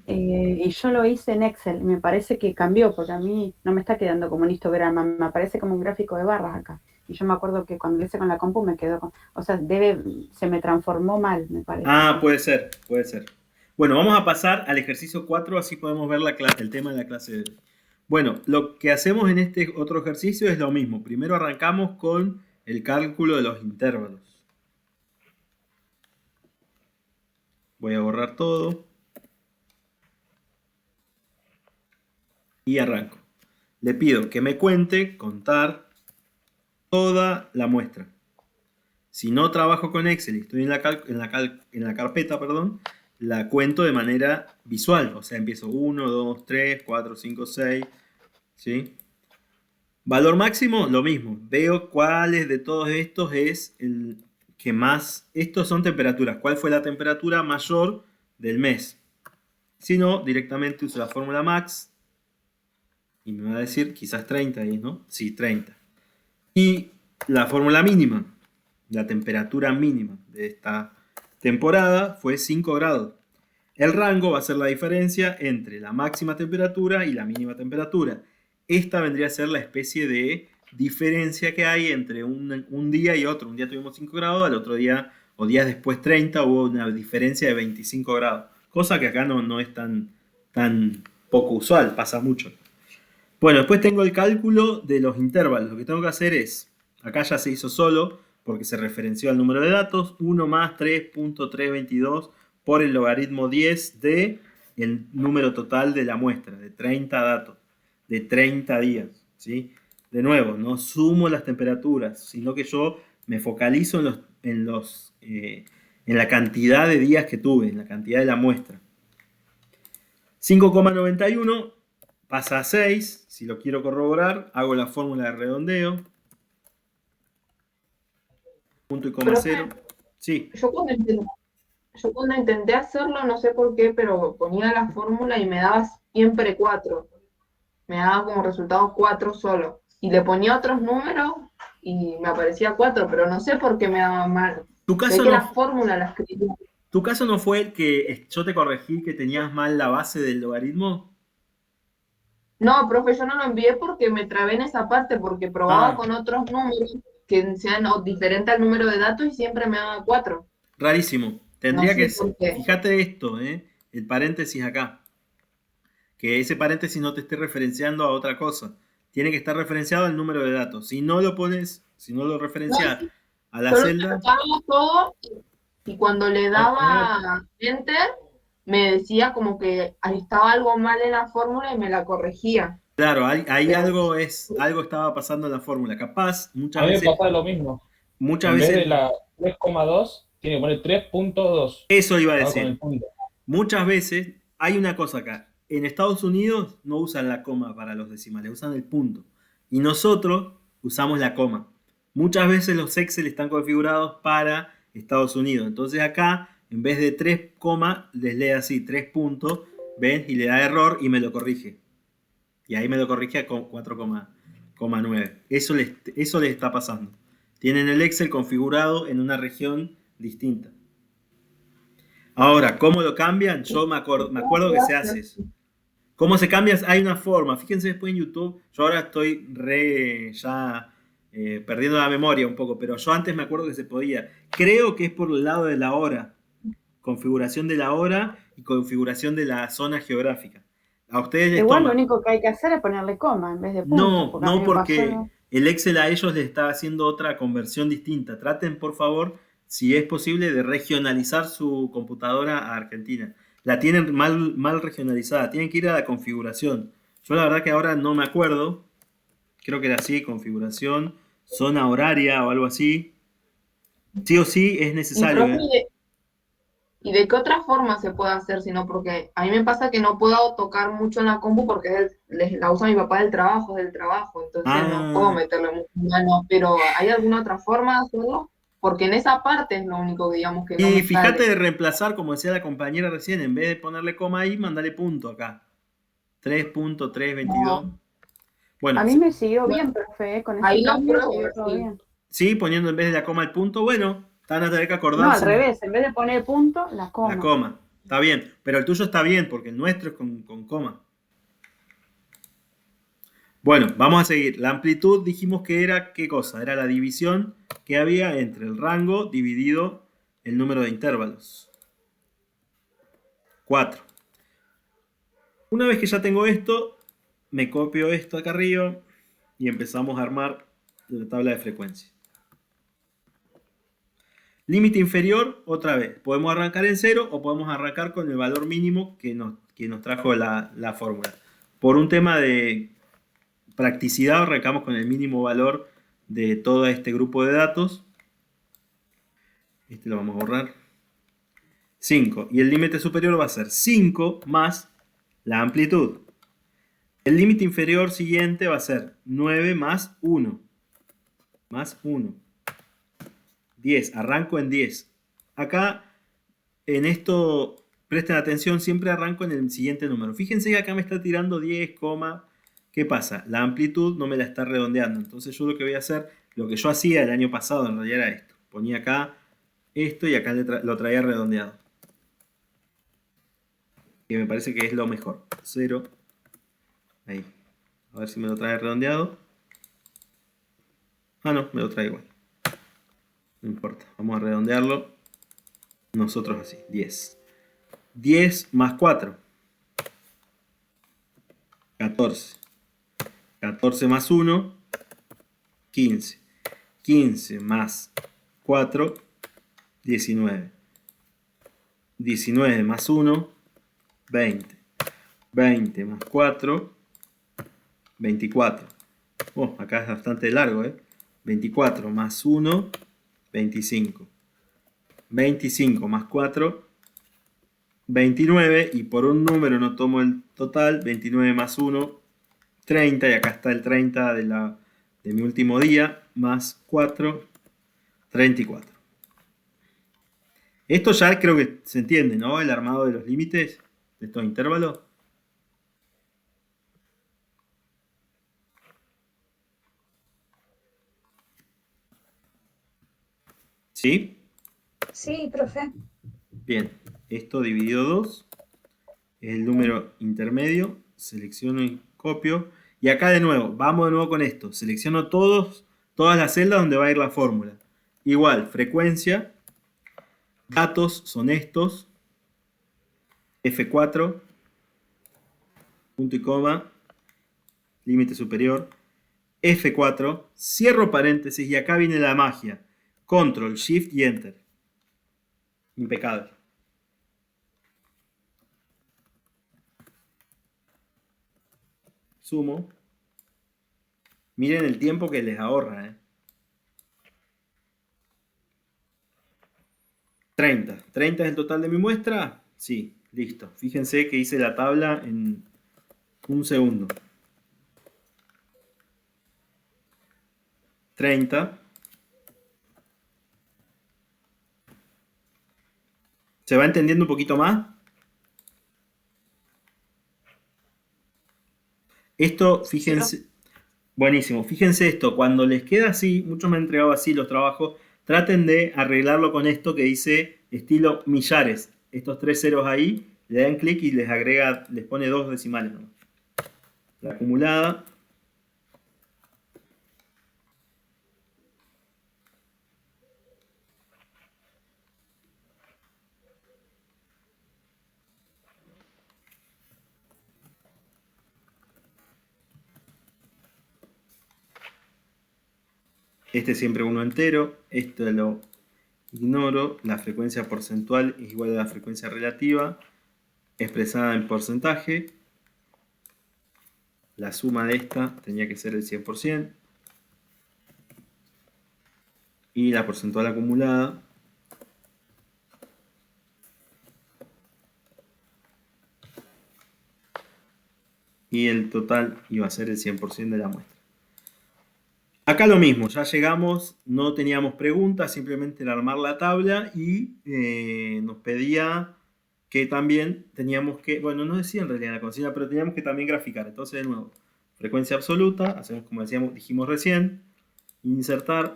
B: Y yo lo hice en Excel. Me parece que cambió porque a mí no me está quedando como un histograma, me aparece como un gráfico de barras acá. Y yo me acuerdo que cuando lo hice con la compu me quedó con... O sea, se me transformó mal, me parece.
A: Puede ser. Bueno, vamos a pasar al ejercicio 4, así podemos ver el tema de la clase de hoy. Bueno, lo que hacemos en este otro ejercicio es lo mismo. Primero arrancamos con el cálculo de los intervalos. Voy a borrar todo. Y arranco. Le pido que me cuente, contar toda la muestra. Si no trabajo con Excel y estoy en la carpeta, la cuento de manera visual. O sea, empiezo 1, 2, 3, 4, 5, 6. ¿Sí? Valor máximo, lo mismo. Veo cuáles de todos estos es el que más... Estos son temperaturas. ¿Cuál fue la temperatura mayor del mes? Si no, directamente uso la fórmula max. Y me va a decir quizás 30 ahí, ¿no? Sí, 30. Y la fórmula mínima. La temperatura mínima de esta temporada fue 5 grados. El rango va a ser la diferencia entre la máxima temperatura y la mínima temperatura. Esta vendría a ser la especie de diferencia que hay entre un día y otro. Un día tuvimos 5 grados, al otro día o días después 30 hubo una diferencia de 25 grados. Cosa que acá no es tan poco usual, pasa mucho. Bueno, después tengo el cálculo de los intervalos. Lo que tengo que hacer es Acá ya se hizo solo porque se referenció al número de datos. 1 más 3.322 por el logaritmo 10 de el número total de la muestra, de 30 datos, de 30 días, ¿sí? De nuevo, no sumo las temperaturas, sino que yo me focalizo en la cantidad de días que tuve, en la cantidad de la muestra. 5,91 pasa a 6. Si lo quiero corroborar, hago la fórmula de redondeo. Punto y coma cero. Sí.
E: Yo cuando intenté hacerlo, no sé por qué, pero ponía la fórmula y me daba siempre 4. Me daba como resultado 4 solo. Y le ponía otros números y me aparecía 4, pero no sé por qué me daba mal.
A: Tu caso,
E: que la fórmula la escribí.
A: ¿Tu caso no fue el que yo te corregí que tenías mal la base del logaritmo?
E: No, profe, yo no lo envié porque me trabé en esa parte, porque probaba con otros números que sean diferentes al número de datos y siempre me daba 4.
A: Rarísimo. Tendría
E: No sé por qué.
A: Fíjate esto, el paréntesis acá. Que ese paréntesis no te esté referenciando a otra cosa. Tiene que estar referenciado al número de datos. Si no lo pones, si no lo referencias a la celda.
E: Todo, y cuando le daba enter, me decía como que estaba algo mal en la fórmula y me la corregía.
A: Claro, ahí algo estaba pasando en la fórmula. Capaz, muchas veces.
F: A mí me pasa lo mismo.
A: Muchas veces.
F: En vez de la 3,2, tiene que poner 3.2.
A: Eso iba a decir. Muchas veces hay una cosa acá. En Estados Unidos no usan la coma para los decimales, usan el punto. Y nosotros usamos la coma. Muchas veces los Excel están configurados para Estados Unidos. Entonces acá, en vez de 3, les lee así, 3 puntos, ¿ven? Y le da error y me lo corrige. Y ahí me lo corrige a 4,9. Eso les está pasando. Tienen el Excel configurado en una región distinta. Ahora, ¿cómo lo cambian? Yo me acuerdo que se hace eso. ¿Cómo se cambia? Hay una forma. Fíjense después en YouTube. Yo ahora estoy perdiendo la memoria un poco, pero yo antes me acuerdo que se podía. Creo que es por el lado de la hora. Configuración de la hora y configuración de la zona geográfica. A ustedes les
B: Igual lo único que hay que hacer es ponerle coma en vez de punto.
A: No, porque el Excel a ellos les está haciendo otra conversión distinta. Traten, por favor, si es posible, de regionalizar su computadora a Argentina. La tienen mal regionalizada. Tienen que ir a la configuración. Yo la verdad que ahora no me acuerdo. Creo que era así, configuración, zona horaria o algo así. Sí o sí es necesario.
E: ¿Y de qué otra forma se puede hacer? Sino porque a mí me pasa que no puedo tocar mucho en la compu porque la usa mi papá del trabajo, entonces no puedo meterle mucho mano. Pero ¿hay alguna otra forma de hacerlo? Porque en esa parte es lo único, digamos, que no me
A: fíjate
E: sale.
A: de reemplazar, como decía la compañera recién, en vez de ponerle coma ahí, mandale punto acá. 3.322.
B: No. Bueno, a mí me siguió bien, profe, con ese cambio siguió todo bien.
A: Sí, poniendo en vez de la coma el punto, bueno, van a tener que acordarse.
B: No, al revés, en vez de poner punto, la coma.
A: La coma, está bien, pero el tuyo está bien, porque el nuestro es con coma. Bueno, vamos a seguir. La amplitud dijimos que era, ¿qué cosa? Era la división que había entre el rango dividido el número de intervalos. 4. Una vez que ya tengo esto, me copio esto acá arriba y empezamos a armar la tabla de frecuencia. Límite inferior, otra vez. Podemos arrancar en 0 o podemos arrancar con el valor mínimo que nos trajo la fórmula. Por un tema de practicidad, arrancamos con el mínimo valor de todo este grupo de datos. Este lo vamos a borrar. 5. Y el límite superior va a ser 5 más la amplitud. El límite inferior siguiente va a ser 9 más 1. Más 1. 10. Arranco en 10. Acá, en esto, presten atención, siempre arranco en el siguiente número. Fíjense que acá me está tirando 10, ¿qué pasa? La amplitud no me la está redondeando. Entonces yo lo que voy a hacer, lo que yo hacía el año pasado en realidad era esto. Ponía acá esto y acá lo traía redondeado. Que me parece que es lo mejor. 0. Ahí. A ver si me lo trae redondeado. Ah, no, me lo trae igual. No importa. Vamos a redondearlo. Nosotros así. 10. 10 más 4. 14. 14 más 1. 15. 15 más 4, 19. 19 más 1, 20. 20 más 4, 24. Oh, acá es bastante largo, ¿eh? 24 más 1, 25. 25 más 4, 29. Y por un número no tomo el total. 29 más 1, 30. Y acá está el 30 de mi último día. Más 4, 34. Esto ya creo que se entiende, ¿no? El armado de los límites de estos intervalos. ¿Sí?
G: Sí, profe.
A: Bien. Esto dividido 2. Es el número intermedio. Selecciono y copio. Y acá de nuevo, vamos de nuevo con esto. Selecciono todas las celdas donde va a ir la fórmula. Igual, frecuencia. Datos son estos. F4. Punto y coma. Límite superior. F4. Cierro paréntesis y acá viene la magia. Control, Shift y Enter. Impecable. Sumo. Miren el tiempo que les ahorra, ¿eh? 30. ¿30 es el total de mi muestra? Sí, listo. Fíjense que hice la tabla en un segundo. 30. ¿Se va entendiendo un poquito más? Esto, fíjense, buenísimo. Fíjense esto, cuando les queda así, muchos me han entregado así los trabajos, traten de arreglarlo con esto que dice estilo millares. Estos 3 ceros ahí, le dan clic y les agrega, les pone 2 decimales nomás. La acumulada. Este es siempre uno entero, esto lo ignoro. La frecuencia porcentual es igual a la frecuencia relativa expresada en porcentaje. La suma de esta tenía que ser el 100%. Y la porcentual acumulada y el total iba a ser el 100% de la muestra. Acá lo mismo, ya llegamos, no teníamos preguntas, simplemente era armar la tabla y nos pedía que también teníamos que, bueno, no decía en realidad la consigna, pero teníamos que también graficar. Entonces, de nuevo, frecuencia absoluta, hacemos como dijimos recién, insertar,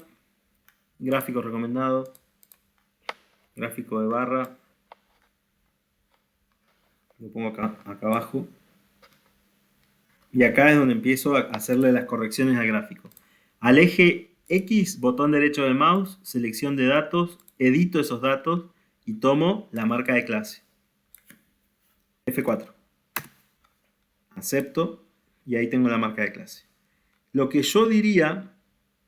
A: gráfico recomendado, gráfico de barra, lo pongo acá abajo, y acá es donde empiezo a hacerle las correcciones al gráfico. Al eje X, botón derecho del mouse, selección de datos, edito esos datos y tomo la marca de clase. F4. Acepto y ahí tengo la marca de clase. Lo que yo diría,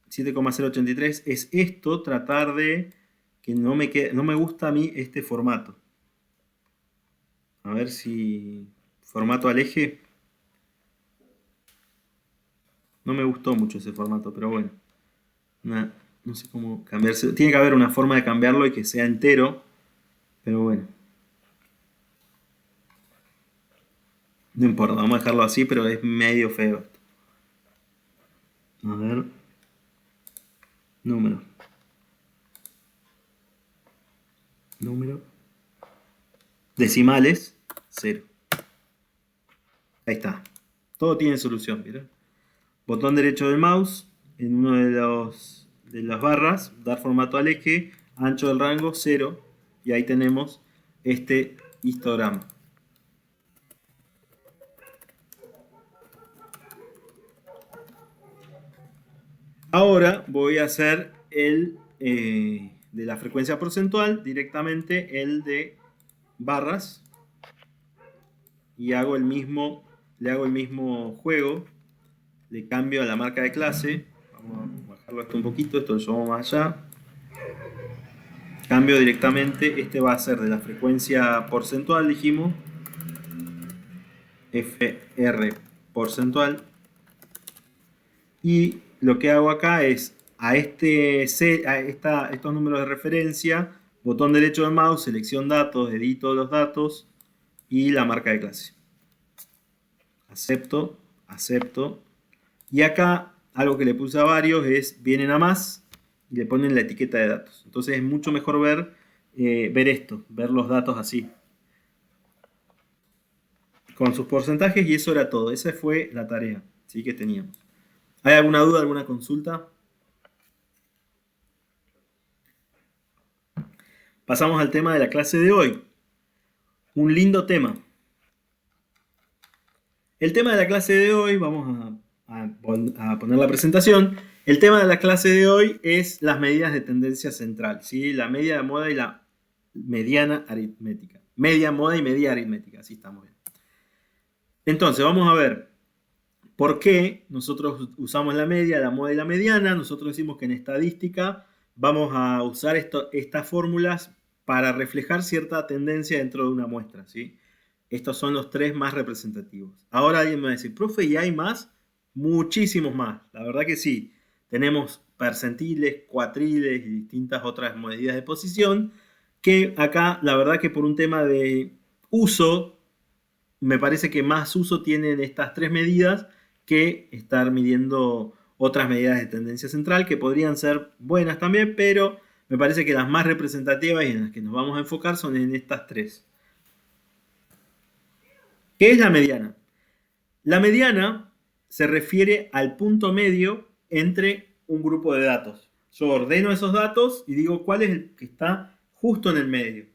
A: 7,083, es esto, tratar de que no me gusta a mí este formato. A ver si formato al eje. No me gustó mucho ese formato, pero bueno. No sé cómo cambiarse. Tiene que haber una forma de cambiarlo y que sea entero. Pero bueno. No importa, vamos a dejarlo así, pero es medio feo esto. A ver. Número. Decimales. 0. Ahí está. Todo tiene solución, ¿vieron? Botón derecho del mouse, en uno de las barras, dar formato al eje, ancho del rango 0, y ahí tenemos este histograma. Ahora voy a hacer el de la frecuencia porcentual, directamente el de barras, y le hago el mismo juego. Le cambio a la marca de clase. Vamos a bajarlo esto un poquito, esto lo llevamos más allá. Cambio directamente, este va a ser de la frecuencia porcentual, dijimos. FR porcentual. Y lo que hago acá es a estos números de referencia, botón derecho del mouse, selección datos, edito los datos y la marca de clase. Acepto, acepto. Y acá algo que le puse a varios es vienen a más y le ponen la etiqueta de datos. Entonces es mucho mejor ver esto, ver los datos así. Con sus porcentajes, y eso era todo. Esa fue la tarea, ¿sí?, que teníamos. ¿Hay alguna duda, alguna consulta? Pasamos al tema de la clase de hoy. Un lindo tema. El tema de la clase de hoy, vamos a poner la presentación. El tema de la clase de hoy es las medidas de tendencia central, ¿sí? La media de moda y la mediana aritmética. Media moda y media aritmética, así estamos bien. Entonces, vamos a ver por qué nosotros usamos la media, la moda y la mediana. Nosotros decimos que en estadística vamos a usar estas fórmulas para reflejar cierta tendencia dentro de una muestra, ¿sí? Estos son los tres más representativos. Ahora alguien me va a decir, profe, ¿y hay más? Muchísimos más. La verdad que sí. Tenemos percentiles, cuatriles y distintas otras medidas de posición que acá, la verdad que por un tema de uso, me parece que más uso tienen estas tres medidas que estar midiendo otras medidas de tendencia central que podrían ser buenas también, pero me parece que las más representativas y en las que nos vamos a enfocar son en estas tres. ¿Qué es la mediana? La mediana se refiere al punto medio entre un grupo de datos. Yo ordeno esos datos y digo cuál es el que está justo en el medio,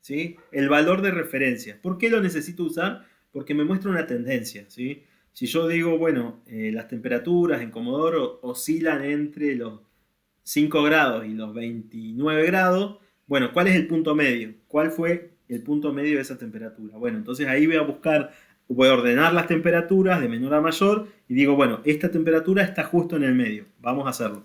A: ¿sí? El valor de referencia. ¿Por qué lo necesito usar? Porque me muestra una tendencia, ¿sí? Si yo digo, bueno, las temperaturas en Comodoro oscilan entre los 5 grados y los 29 grados, bueno, ¿cuál es el punto medio? ¿Cuál fue el punto medio de esa temperatura? Bueno, entonces ahí voy a buscar, voy a ordenar las temperaturas de menor a mayor y digo, bueno, esta temperatura está justo en el medio. Vamos a hacerlo.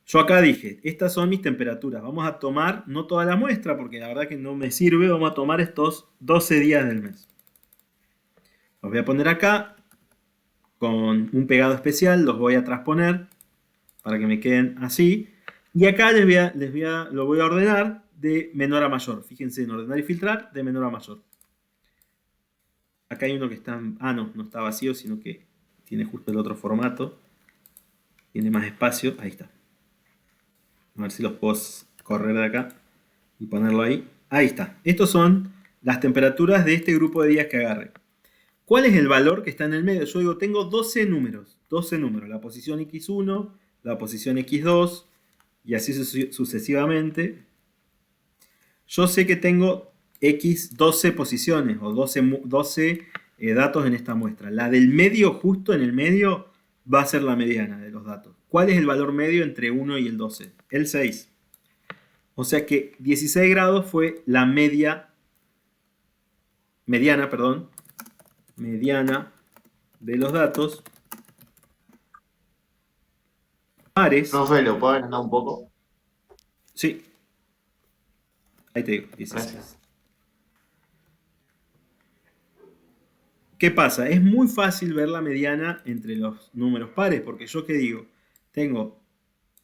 A: Yo acá dije, estas son mis temperaturas. Vamos a tomar, no toda la muestra, porque la verdad que no me sirve. Vamos a tomar estos 12 días del mes. Los voy a poner acá con un pegado especial. Los voy a transponer para que me queden así. Y acá lo voy a ordenar de menor a mayor. Fíjense en ordenar y filtrar de menor a mayor. Acá hay uno que está... no está vacío, sino que tiene justo el otro formato. Tiene más espacio. Ahí está. A ver si los puedo correr de acá y ponerlo ahí. Ahí está. Estos son las temperaturas de este grupo de días que agarre. ¿Cuál es el valor que está en el medio? Yo digo, tengo 12 números. 12 números. La posición X1, la posición X2 y así sucesivamente. Yo sé que tengo X12 posiciones o 12 datos en esta muestra. La del medio, justo en el medio, va a ser la mediana de los datos. ¿Cuál es el valor medio entre 1 y el 12? El 6. O sea que 16 grados fue la mediana de los datos. Pares.
H: Profe, ¿lo puedo agrandar un poco?
A: Sí. Ahí te digo, 16.
H: Gracias.
A: ¿Qué pasa? Es muy fácil ver la mediana entre los números pares, porque yo ¿qué digo? Tengo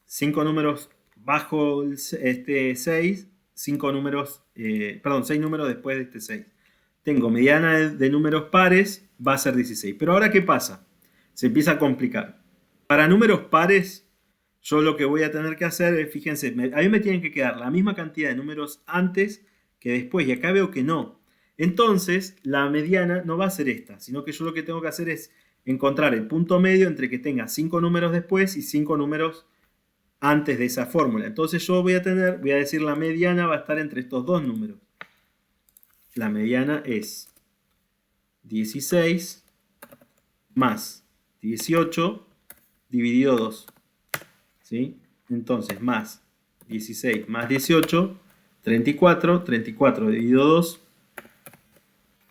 A: 5 números bajo este 6, 6 números después de este 6. Tengo mediana de números pares, va a ser 16. Pero ahora ¿qué pasa? Se empieza a complicar. Para números pares, yo lo que voy a tener que hacer es, fíjense, a mí me tienen que quedar la misma cantidad de números antes que después, y acá veo que no. Entonces, la mediana no va a ser esta, sino que yo lo que tengo que hacer es encontrar el punto medio entre que tenga 5 números después y 5 números antes de esa fórmula. Entonces yo voy a decir la mediana va a estar entre estos dos números. La mediana es 16 más 18 dividido 2. ¿Sí? Entonces, más 16 más 18, 34. 34 dividido 2,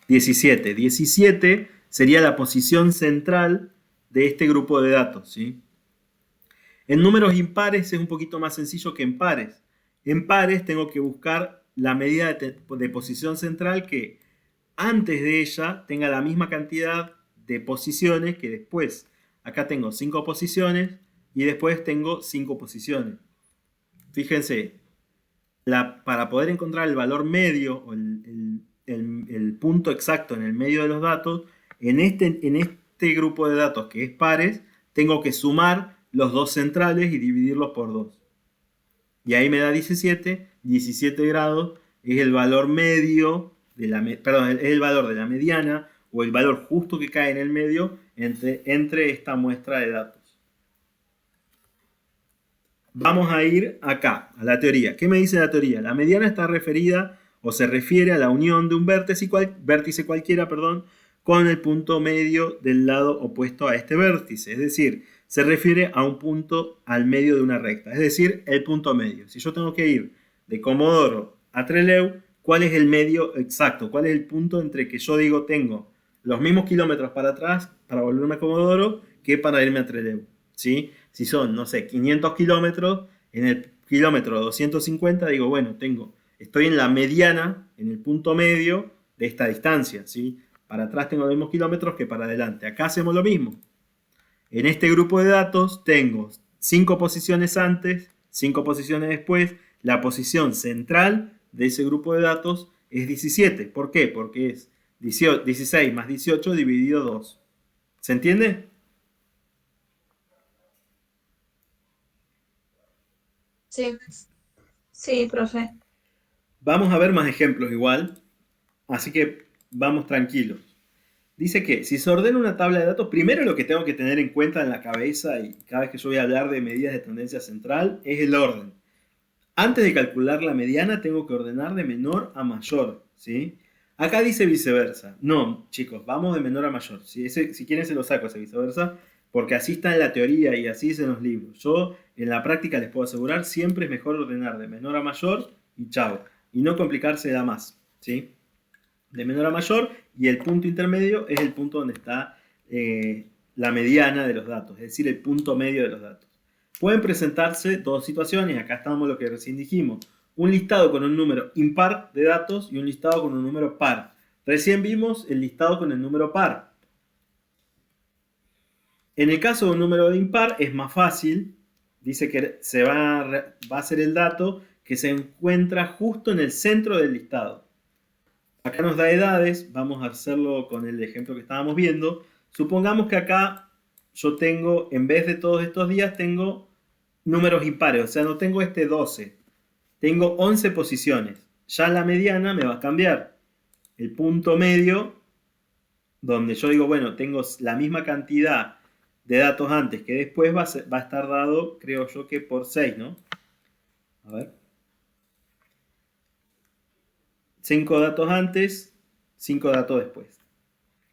A: 17. 17 sería la posición central de este grupo de datos, ¿sí? En números impares es un poquito más sencillo que en pares. En pares tengo que buscar la medida de posición central que antes de ella tenga la misma cantidad de posiciones que después. Acá tengo 5 posiciones y después tengo 5 posiciones. Fíjense, para poder encontrar el valor medio o el punto exacto en el medio de los datos, en este grupo de datos que es pares, tengo que sumar los dos centrales y dividirlos por 2. Y ahí me da 17. 17 grados es el valor medio, es el valor de la mediana o el valor justo que cae en el medio entre esta muestra de datos. Vamos a ir acá, a la teoría. ¿Qué me dice la teoría? La mediana está referida o se refiere a la unión de un vértice cualquiera, con el punto medio del lado opuesto a este vértice. Es decir, se refiere a un punto al medio de una recta. Es decir, el punto medio. Si yo tengo que ir de Comodoro a Trelew, ¿cuál es el medio exacto? ¿Cuál es el punto entre que yo digo tengo los mismos kilómetros para atrás para volverme a Comodoro que para irme a Trelew? ¿Sí? Si son, no sé, 500 kilómetros, en el kilómetro 250 digo, bueno, estoy en la mediana, en el punto medio de esta distancia, ¿sí? Para atrás tengo los mismos kilómetros que para adelante. Acá hacemos lo mismo. En este grupo de datos tengo 5 posiciones antes, 5 posiciones después. La posición central de ese grupo de datos es 17. ¿Por qué? Porque es 16 más 18 dividido 2. ¿Se entiende?
G: Sí. Sí, profe.
A: Vamos a ver más ejemplos igual. Así que vamos tranquilos. Dice que si se ordena una tabla de datos, primero lo que tengo que tener en cuenta en la cabeza y cada vez que yo voy a hablar de medidas de tendencia central es el orden. Antes de calcular la mediana tengo que ordenar de menor a mayor, ¿sí? Acá dice viceversa. No, chicos, vamos de menor a mayor. Si quieren se lo saco ese viceversa, porque así está en la teoría y así es en los libros. Yo en la práctica les puedo asegurar, siempre es mejor ordenar de menor a mayor y chao. Y no complicarse da más, ¿sí? De menor a mayor, y el punto intermedio es el punto donde está la mediana de los datos, es decir, el punto medio de los datos. Pueden presentarse dos situaciones, acá estamos lo que recién dijimos, un listado con un número impar de datos y un listado con un número par. Recién vimos el listado con el número par. En el caso de un número de impar es más fácil, dice que va a ser el dato que se encuentra justo en el centro del listado. Acá nos da edades, vamos a hacerlo con el ejemplo que estábamos viendo. Supongamos que acá yo tengo, en vez de todos estos días, tengo números impares, o sea, no tengo 12. Tengo 11 posiciones. Ya la mediana me va a cambiar. El punto medio, donde yo digo, bueno, tengo la misma cantidad de datos antes que después, va a estar dado, creo yo, que por 6, ¿no? A ver. 5 datos antes, 5 datos después.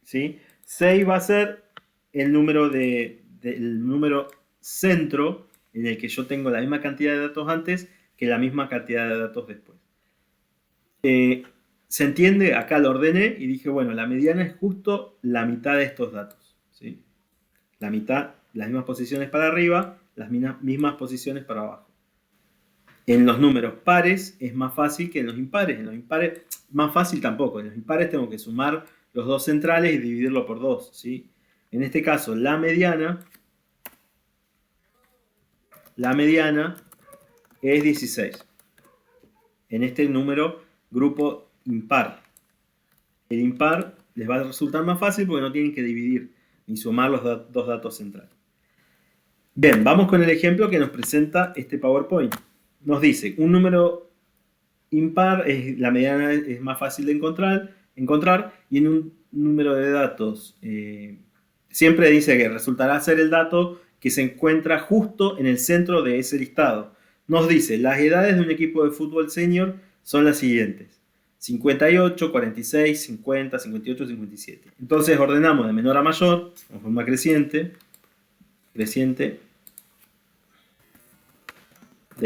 A: ¿Sí? 6 va a ser el número número centro en el que yo tengo la misma cantidad de datos antes que la misma cantidad de datos después. ¿Se entiende? Acá lo ordené y dije, bueno, la mediana es justo la mitad de estos datos. ¿Sí? La mitad, las mismas posiciones para arriba, las mismas posiciones para abajo. En los números pares es más fácil que en los impares. En los impares, más fácil tampoco. En los impares tengo que sumar los dos centrales y dividirlo por 2. ¿Sí? En este caso, la mediana es 16. En este número, grupo impar. El impar les va a resultar más fácil porque no tienen que dividir ni sumar los dos datos centrales. Bien, vamos con el ejemplo que nos presenta este PowerPoint. Nos dice, un número impar, la mediana es más fácil de encontrar y en un número de datos siempre dice que resultará ser el dato que se encuentra justo en el centro de ese listado. Nos dice, las edades de un equipo de fútbol senior son las siguientes. 58, 46, 50, 58, 57. Entonces ordenamos de menor a mayor, en forma creciente, de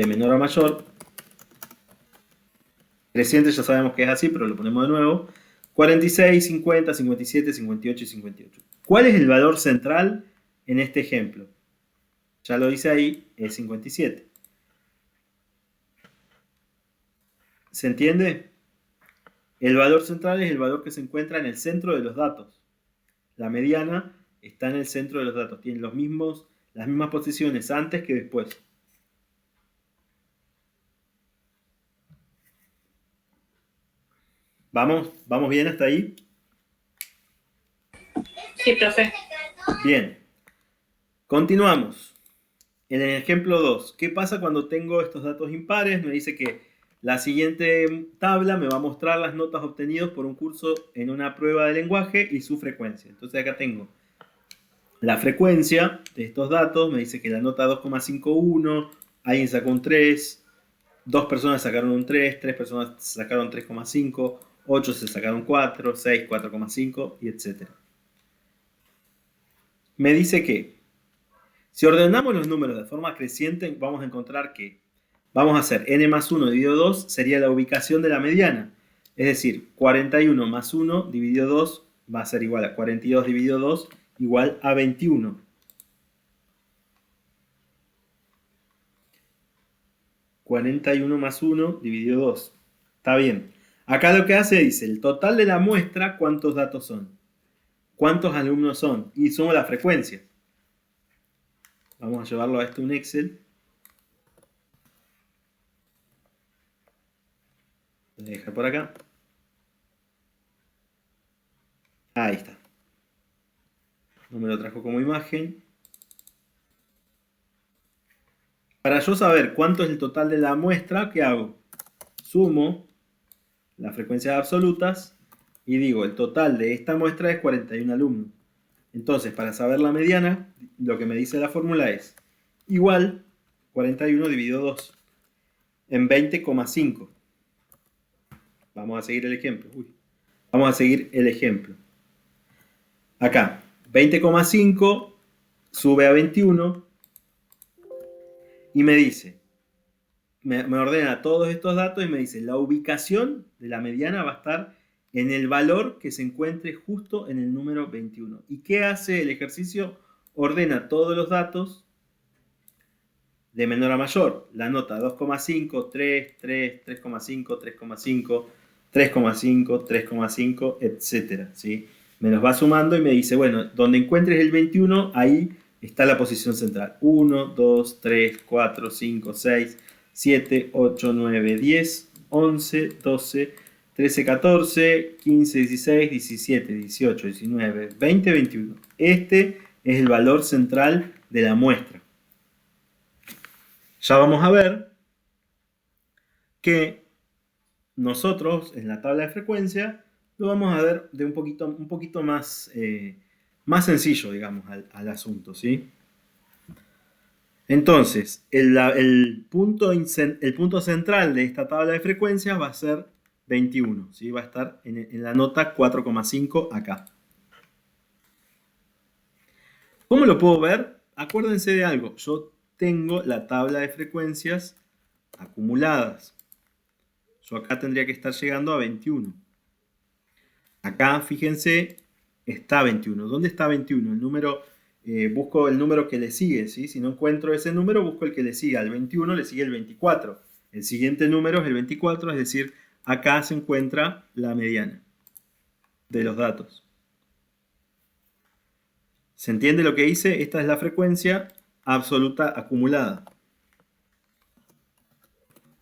A: menor a mayor. Creciente ya sabemos que es así, pero lo ponemos de nuevo. 46, 50, 57, 58 y 58. ¿Cuál es el valor central en este ejemplo. Ya lo dice ahí, es 57. ¿Se entiende? El valor central es el valor que se encuentra en el centro de los datos. La mediana está en el centro de los datos. Tiene las mismas posiciones antes que después. ¿Vamos bien hasta ahí?
G: Sí, profe.
A: Bien. Continuamos. En el ejemplo 2, ¿qué pasa cuando tengo estos datos impares? Me dice que la siguiente tabla me va a mostrar las notas obtenidas por un curso en una prueba de lenguaje y su frecuencia. Entonces acá tengo la frecuencia de estos datos. Me dice que la nota 2,51, alguien sacó un 3, 2 personas sacaron un 3, 3 personas sacaron 3,5, 8 se sacaron 4, 6, 4,5 y etc. Me dice que si ordenamos los números de forma creciente, vamos a encontrar que vamos a hacer n más 1 dividido 2 sería la ubicación de la mediana. Es decir, 41 más 1 dividido 2 va a ser igual a 42 dividido 2 igual a 21. ...41 más 1 dividido 2. Está bien. Acá lo que hace dice, el total de la muestra, ¿cuántos datos son? ¿Cuántos alumnos son? Y sumo la frecuencia. Vamos a llevarlo a un Excel. Lo voy a dejar por acá. Ahí está. No me lo trajo como imagen. Para yo saber cuánto es el total de la muestra, ¿qué hago? Sumo las frecuencias absolutas y digo, el total de esta muestra es 41 alumnos. Entonces, para saber la mediana, lo que me dice la fórmula es igual 41 dividido 2 en 20,5. Vamos a seguir el ejemplo. Vamos a seguir el ejemplo. Acá, 20,5 sube a 21 y me dice, me ordena todos estos datos y me dice, la ubicación de la mediana va a estar en el valor que se encuentre justo en el número 21. ¿Y qué hace el ejercicio? Ordena todos los datos de menor a mayor. La nota 2,5, 3, 3, 3,5, 3,5, 3,5, 3,5, etc. ¿Sí? Me los va sumando y me dice, bueno, donde encuentres el 21, ahí está la posición central. 1, 2, 3, 4, 5, 6, 7, 8, 9, 10, 11, 12, 13, 14, 15, 16, 17, 18, 19, 20, 21. Este es el valor central de la muestra. Ya vamos a ver que nosotros en la tabla de frecuencia lo vamos a ver de un poquito más, más sencillo, digamos, al asunto, ¿sí? Entonces, el punto central de esta tabla de frecuencias va a ser 21, ¿sí? Va a estar en la nota 4,5 acá. ¿Cómo lo puedo ver? Acuérdense de algo. Yo tengo la tabla de frecuencias acumuladas. Yo acá tendría que estar llegando a 21. Acá, fíjense, está 21. ¿Dónde está 21? El número, busco el número que le sigue, ¿sí? Si no encuentro ese número, busco el que le sigue. Al 21 le sigue el 24. El siguiente número es el 24, es decir, acá se encuentra la mediana de los datos. ¿Se entiende lo que hice? Esta es la frecuencia absoluta acumulada.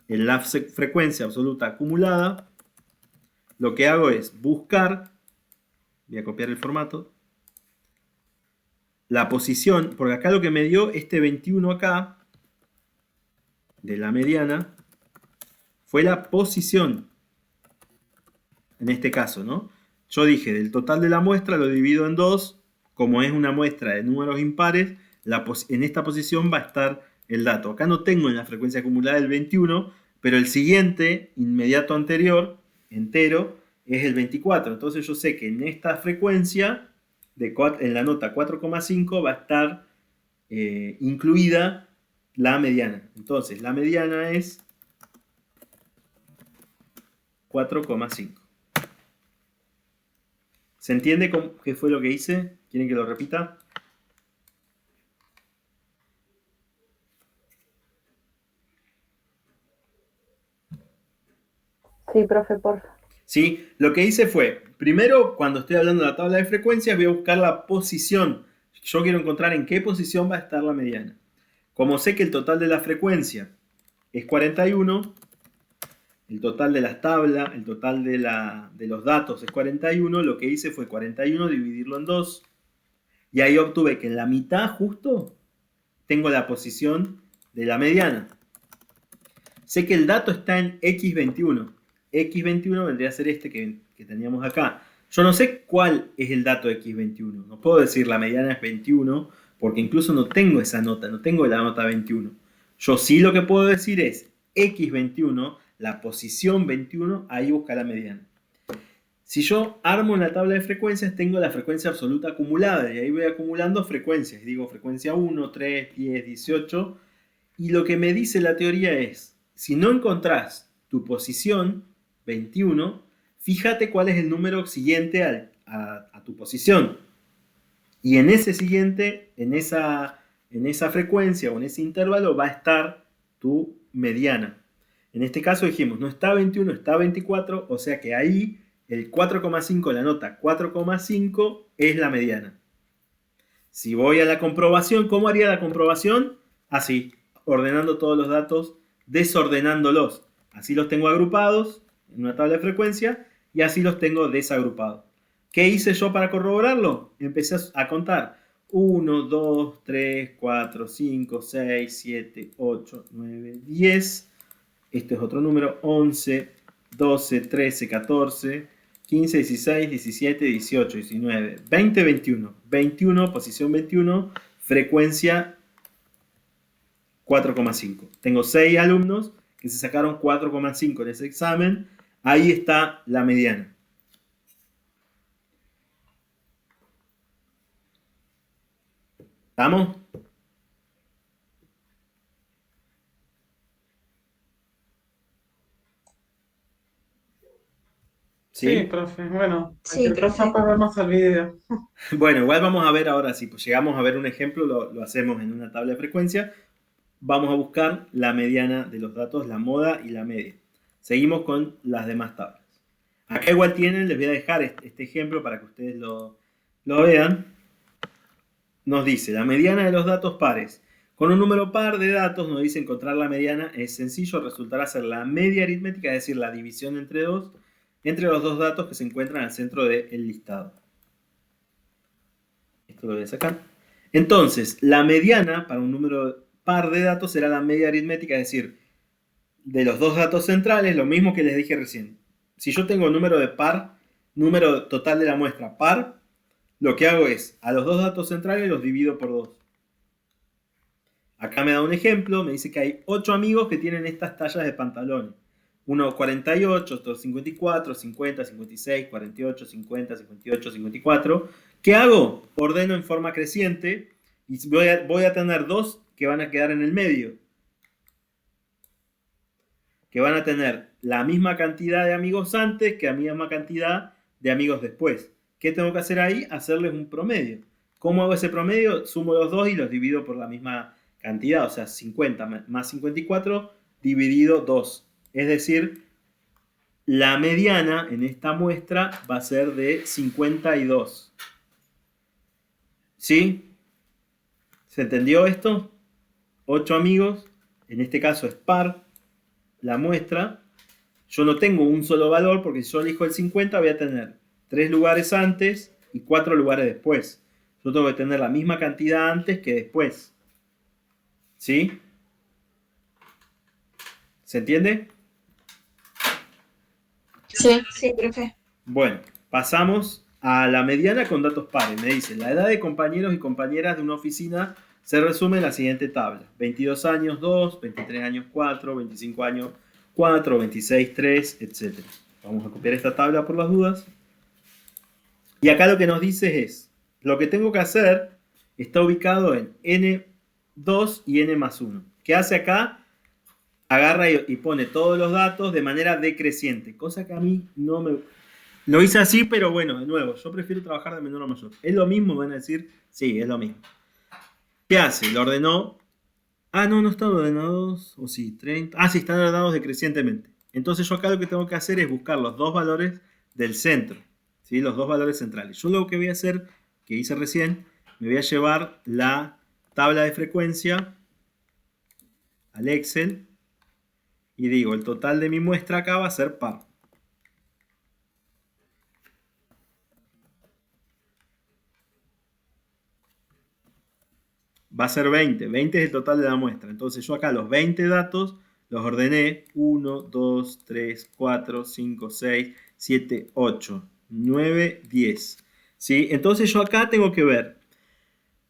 A: En la frecuencia absoluta acumulada, lo que hago es buscar, voy a copiar el formato, la posición, porque acá lo que me dio este 21 acá, de la mediana, fue la posición, en este caso, ¿no? Yo dije, del total de la muestra lo divido en 2, como es una muestra de números impares, en esta posición va a estar el dato. Acá no tengo en la frecuencia acumulada el 21, pero el siguiente, inmediato anterior, entero, es el 24. Entonces yo sé que en esta frecuencia, en la nota 4,5, va a estar incluida la mediana. Entonces la mediana es 4,5. ¿Se entiende qué fue lo que hice? ¿Quieren que lo repita?
B: Sí, profe, porfa.
A: ¿Sí? Lo que hice fue, primero, cuando estoy hablando de la tabla de frecuencias, voy a buscar la posición. Yo quiero encontrar en qué posición va a estar la mediana. Como sé que el total de la frecuencia es 41, el total de las tablas, el total de los datos es 41, lo que hice fue 41 dividirlo en 2. Y ahí obtuve que en la mitad justo tengo la posición de la mediana. Sé que el dato está en X21. X21 vendría a ser este que teníamos acá. Yo no sé cuál es el dato de X21. No puedo decir la mediana es 21 porque incluso no tengo esa nota, no tengo la nota 21. Yo sí lo que puedo decir es X21, la posición 21, ahí busca la mediana. Si yo armo una tabla de frecuencias, tengo la frecuencia absoluta acumulada y ahí voy acumulando frecuencias. Digo frecuencia 1, 3, 10, 18. Y lo que me dice la teoría es, si no encontrás tu posición 21, fíjate cuál es el número siguiente a tu posición. Y en ese siguiente, en esa frecuencia o en ese intervalo va a estar tu mediana. En este caso dijimos, no está 21, está 24, o sea que ahí el 4,5, la nota 4,5 es la mediana. Si voy a la comprobación, ¿cómo haría la comprobación? Así, ordenando todos los datos, desordenándolos. Así los tengo agrupados en una tabla de frecuencia y así los tengo desagrupados. ¿Qué hice yo para corroborarlo? Empecé a contar. 1, 2, 3, 4, 5, 6, 7, 8, 9, 10. Este es otro número. 11, 12, 13, 14, 15, 16, 17, 18, 19, 20, 21. 21, posición 21, frecuencia 4,5. Tengo 6 alumnos que se sacaron 4,5 en ese examen. Ahí está la mediana. ¿Estamos?
D: Sí, profe. Bueno,
G: Sí,
D: cualquier cosa
G: profe.
D: pues vemos el video.
A: Bueno, igual vamos a ver ahora, si pues llegamos a ver un ejemplo, lo hacemos en una tabla de frecuencia. Vamos a buscar la mediana de los datos, la moda y la media. Seguimos con las demás tablas. Acá igual tienen, les voy a dejar este ejemplo para que ustedes lo vean. Nos dice, la mediana de los datos pares. Con un número par de datos nos dice encontrar la mediana. Es sencillo, resultará ser la media aritmética, es decir, la división entre los dos datos que se encuentran al centro del listado. Esto lo voy a sacar. Entonces, la mediana para un número par de datos será la media aritmética, es decir, de los dos datos centrales, lo mismo que les dije recién. Si yo tengo número de par, número total de la muestra par, lo que hago es, a los dos datos centrales los divido por 2. Acá me da un ejemplo, me dice que hay 8 amigos que tienen estas tallas de pantalones. Uno 48, otro 54, 50, 56, 48, 50, 58, 54. ¿Qué hago? Ordeno en forma creciente y voy a tener 2 que van a quedar en el medio. Que van a tener la misma cantidad de amigos antes que la misma cantidad de amigos después. ¿Qué tengo que hacer ahí? Hacerles un promedio. ¿Cómo hago ese promedio? Sumo los dos y los divido por la misma cantidad. O sea, 50 más 54 dividido 2. Es decir, la mediana en esta muestra va a ser de 52. ¿Sí? ¿Se entendió esto? 8 amigos. En este caso es par la muestra. Yo no tengo un solo valor porque si yo elijo el 50 voy a tener 3 lugares antes y 4 lugares después. Yo tengo que tener la misma cantidad antes que después. ¿Sí? ¿Se entiende?
G: Sí, profe.
A: Bueno, pasamos a la mediana con datos pares. Me dice, la edad de compañeros y compañeras de una oficina se resume en la siguiente tabla. 22 años 2, 23 años 4, 25 años 4, 26 3, etc. Vamos a copiar esta tabla por las dudas. Y acá lo que nos dice es, lo que tengo que hacer está ubicado en n2 y n más 1. ¿Qué hace acá? Agarra y pone todos los datos de manera decreciente, cosa que a mí no me... Lo hice así, pero bueno, de nuevo, yo prefiero trabajar de menor a mayor. ¿Es lo mismo? Van a decir, sí, es lo mismo. ¿Qué hace? Lo ordenó... Ah, no están ordenados, o sí, 30... Ah, sí, están ordenados decrecientemente. Entonces yo acá lo que tengo que hacer es buscar los dos valores del centro, ¿sí? Los dos valores centrales. Yo lo que voy a hacer, que hice recién, me voy a llevar la tabla de frecuencia al Excel y digo, el total de mi muestra acá va a ser par. Va a ser 20. 20 es el total de la muestra. Entonces yo acá los 20 datos los ordené 1, 2, 3, 4, 5, 6, 7, 8, 9, 10. ¿Sí? Entonces yo acá tengo que ver.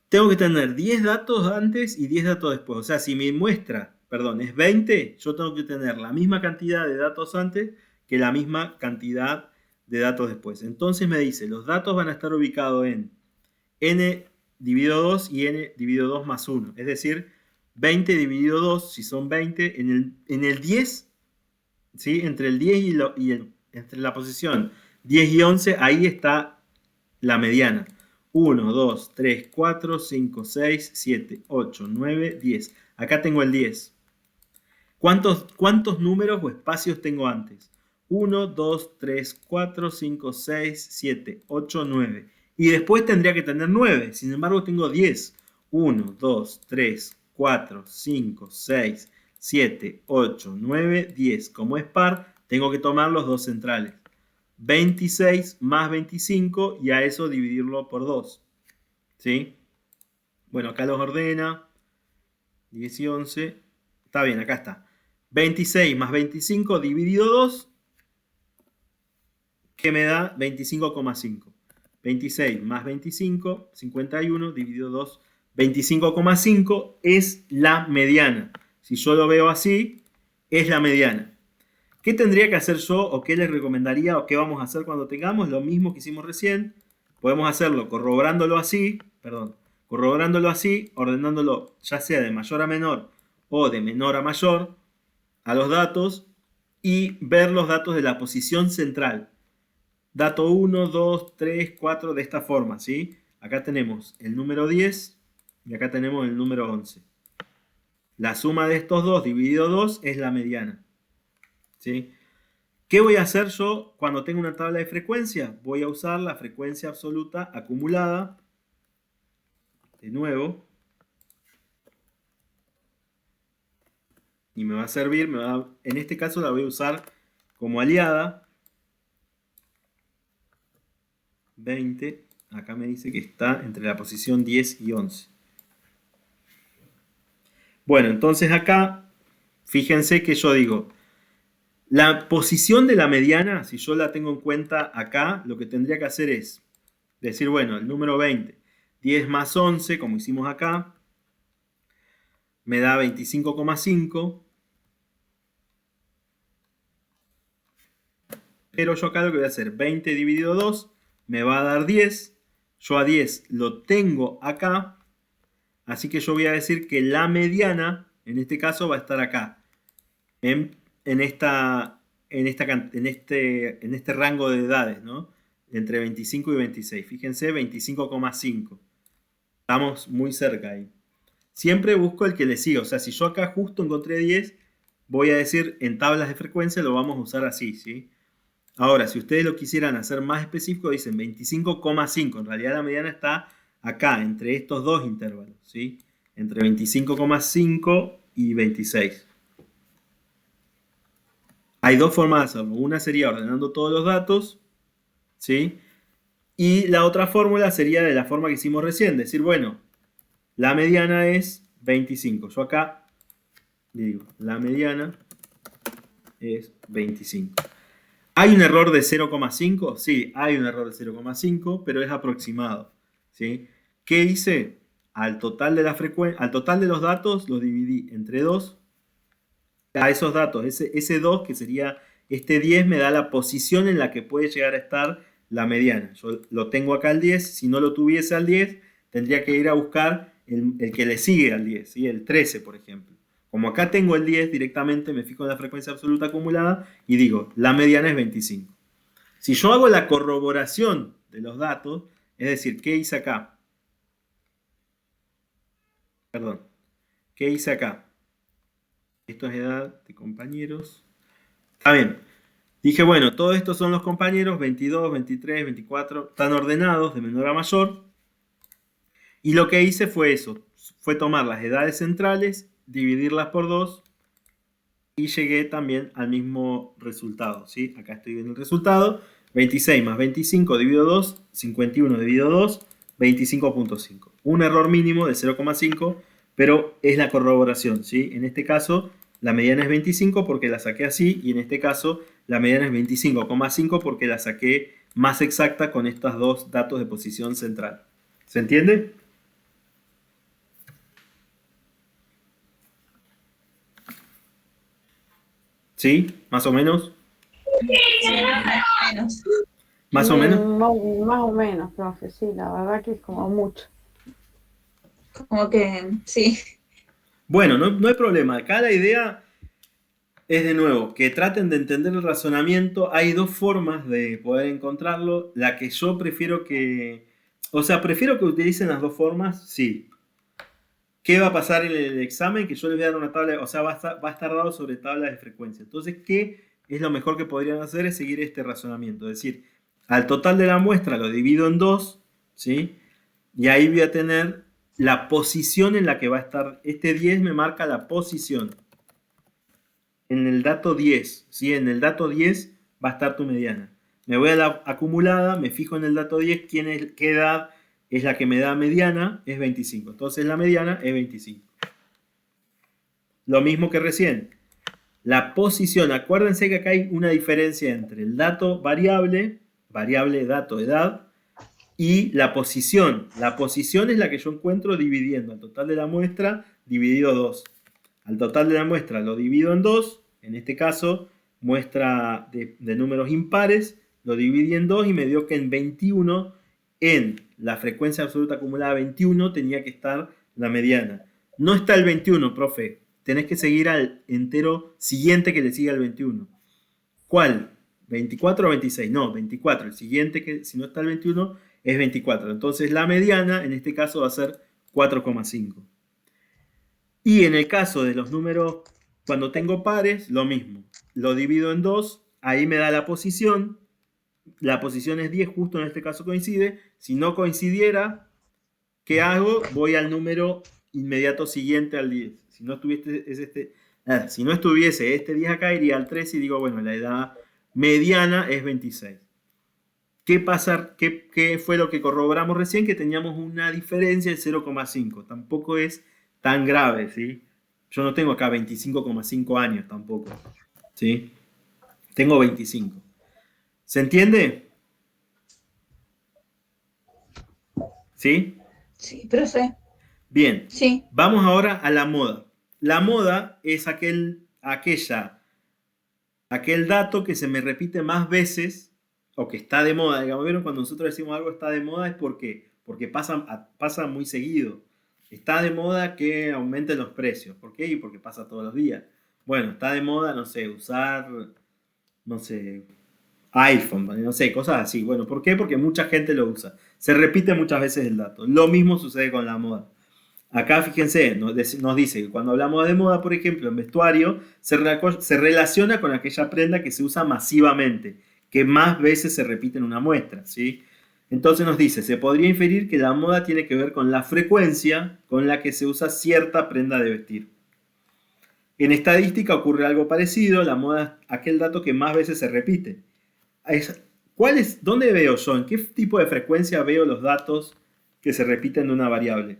A: Tengo que tener 10 datos antes y 10 datos después. O sea, si mi muestra, perdón, es 20, yo tengo que tener la misma cantidad de datos antes que la misma cantidad de datos después. Entonces me dice, los datos van a estar ubicados en n dividido 2 y n dividido 2 más 1. Es decir, 20 dividido 2, si son 20, en el 10, ¿sí? Entre el 10 entre la posición 10 y 11, ahí está la mediana. 1, 2, 3, 4, 5, 6, 7, 8, 9, 10. Acá tengo el 10. ¿Cuántos números o espacios tengo antes? 1, 2, 3, 4, 5, 6, 7, 8, 9. Y después tendría que tener 9. Sin embargo, tengo 10. 1, 2, 3, 4, 5, 6, 7, 8, 9, 10. Como es par, tengo que tomar los dos centrales. 26 más 25 y a eso dividirlo por 2. ¿Sí? Bueno, acá los ordena. 10 y 11. Está bien, acá está. 26 más 25 dividido 2, que me da 25,5. 26 más 25, 51, dividido 2, 25,5 es la mediana. Si yo lo veo así, es la mediana. ¿Qué tendría que hacer yo o qué les recomendaría o qué vamos a hacer cuando tengamos lo mismo que hicimos recién? Podemos hacerlo corroborándolo así, ordenándolo ya sea de mayor a menor o de menor a mayor a los datos y ver los datos de la posición central. Dato 1, 2, 3, 4 de esta forma, ¿sí? Acá tenemos el número 10 y acá tenemos el número 11. La suma de estos dos dividido 2 es la mediana, ¿sí? ¿Qué voy a hacer yo cuando tengo una tabla de frecuencia? Voy a usar la frecuencia absoluta acumulada, de nuevo, y me va a servir, en este caso la voy a usar como aliada. 20, acá me dice que está entre la posición 10 y 11. Bueno, entonces acá, fíjense que yo digo, la posición de la mediana, si yo la tengo en cuenta acá, lo que tendría que hacer es decir, bueno, el número 20, 10 más 11, como hicimos acá, me da 25,5. Pero yo acá lo que voy a hacer, 20 dividido 2, me va a dar 10. Yo a 10 lo tengo acá. Así que yo voy a decir que la mediana, en este caso, va a estar acá. En este rango de edades, ¿no? Entre 25 y 26. Fíjense, 25,5. Estamos muy cerca ahí. Siempre busco el que le siga. O sea, si yo acá justo encontré 10, voy a decir en tablas de frecuencia lo vamos a usar así, ¿sí? Ahora, si ustedes lo quisieran hacer más específico, dicen 25,5. En realidad la mediana está acá, entre estos dos intervalos, ¿sí? Entre 25,5 y 26. Hay dos formas de hacerlo. Una sería ordenando todos los datos, ¿sí? Y la otra fórmula sería de la forma que hicimos recién. Decir, bueno, la mediana es 25. Yo acá digo, la mediana es 25. ¿Hay un error de 0,5? Sí, hay un error de 0,5, pero es aproximado, ¿sí? ¿Qué hice? Al total de los datos los dividí entre 2. A esos datos, ese 2, que sería este 10, me da la posición en la que puede llegar a estar la mediana. Yo lo tengo acá al 10. Si no lo tuviese al 10, tendría que ir a buscar el que le sigue al 10, ¿sí? El 13, por ejemplo. Como acá tengo el 10, directamente me fijo en la frecuencia absoluta acumulada y digo, la mediana es 25. Si yo hago la corroboración de los datos, es decir, ¿qué hice acá? Perdón, ¿qué hice acá? Esto es edad de compañeros. Está bien. Dije, bueno, todos estos son los compañeros, 22, 23, 24, están ordenados de menor a mayor. Y lo que hice fue eso, fue tomar las edades centrales, dividirlas por 2 y llegué también al mismo resultado, ¿sí? Acá estoy viendo el resultado, 26 más 25 dividido 2, 51 dividido 2, 25.5. Un error mínimo de 0,5, pero es la corroboración, ¿sí? En este caso, la mediana es 25 porque la saqué así, y en este caso, la mediana es 25,5 porque la saqué más exacta con estos dos datos de posición central. ¿Se entiende? ¿Sí? ¿Más o menos?
G: Menos.
A: ¿Más o menos?
B: Más o menos, profe, sí, la verdad que es como mucho.
G: Como que sí.
A: Bueno, no hay problema. Acá la idea es de nuevo que traten de entender el razonamiento. Hay dos formas de poder encontrarlo. La que yo prefiero que... O sea, prefiero que utilicen las dos formas, sí. ¿Qué va a pasar en el examen? Que yo les voy a dar una tabla, o sea, va a estar dado sobre tablas de frecuencia. Entonces, ¿qué es lo mejor que podrían hacer? Es seguir este razonamiento. Es decir, al total de la muestra lo divido en 2, ¿sí? Y ahí voy a tener la posición en la que va a estar. Este 10 me marca la posición. En el dato 10, ¿sí? En el dato 10 va a estar tu mediana. Me voy a la acumulada, me fijo en el dato 10, qué edad es la que me da mediana, es 25. Entonces la mediana es 25. Lo mismo que recién. La posición, acuérdense que acá hay una diferencia entre el dato variable, dato, edad, y la posición. La posición es la que yo encuentro dividiendo el total de la muestra dividido 2. Al total de la muestra lo divido en 2, en este caso muestra de números impares, lo dividí en 2 y me dio que en 21, en la frecuencia absoluta acumulada 21, tenía que estar la mediana. No está el 21, profe. Tenés que seguir al entero siguiente que le sigue al 21. ¿Cuál? ¿24 o 26? No, 24. El siguiente, que si no está el 21, es 24. Entonces la mediana, en este caso, va a ser 4,5. Y en el caso de los números, cuando tengo pares, lo mismo. Lo divido en 2, ahí me da la posición. La posición es 10, justo en este caso coincide. Si no coincidiera, ¿qué hago? Voy al número inmediato siguiente al 10. Si no estuviese este 10 acá, iría al 3 y digo, bueno, la edad mediana es 26. ¿Qué pasa? ¿Qué fue lo que corroboramos recién? Que teníamos una diferencia de 0,5. Tampoco es tan grave, ¿sí? Yo no tengo acá 25,5 años tampoco, ¿sí? Tengo 25. ¿Se entiende? ¿Sí?
G: Sí, profe.
A: Bien.
G: Sí.
A: Vamos ahora a la moda. La moda es aquel dato que se me repite más veces o que está de moda. Digamos, ¿vieron? Cuando nosotros decimos algo está de moda es porque pasa muy seguido. Está de moda que aumenten los precios. ¿Por qué? Y porque pasa todos los días. Bueno, está de moda, no sé, usar, no sé, iPhone, ¿vale? No sé, cosas así. Bueno, ¿por qué? Porque mucha gente lo usa. Se repite muchas veces el dato. Lo mismo sucede con la moda. Acá, fíjense, nos dice que cuando hablamos de moda, por ejemplo, en vestuario, se relaciona con aquella prenda que se usa masivamente, que más veces se repite en una muestra, ¿sí? Entonces nos dice, se podría inferir que la moda tiene que ver con la frecuencia con la que se usa cierta prenda de vestir. En estadística ocurre algo parecido, la moda es aquel dato que más veces se repite. ¿Dónde veo yo? ¿En qué tipo de frecuencia veo los datos que se repiten de una variable?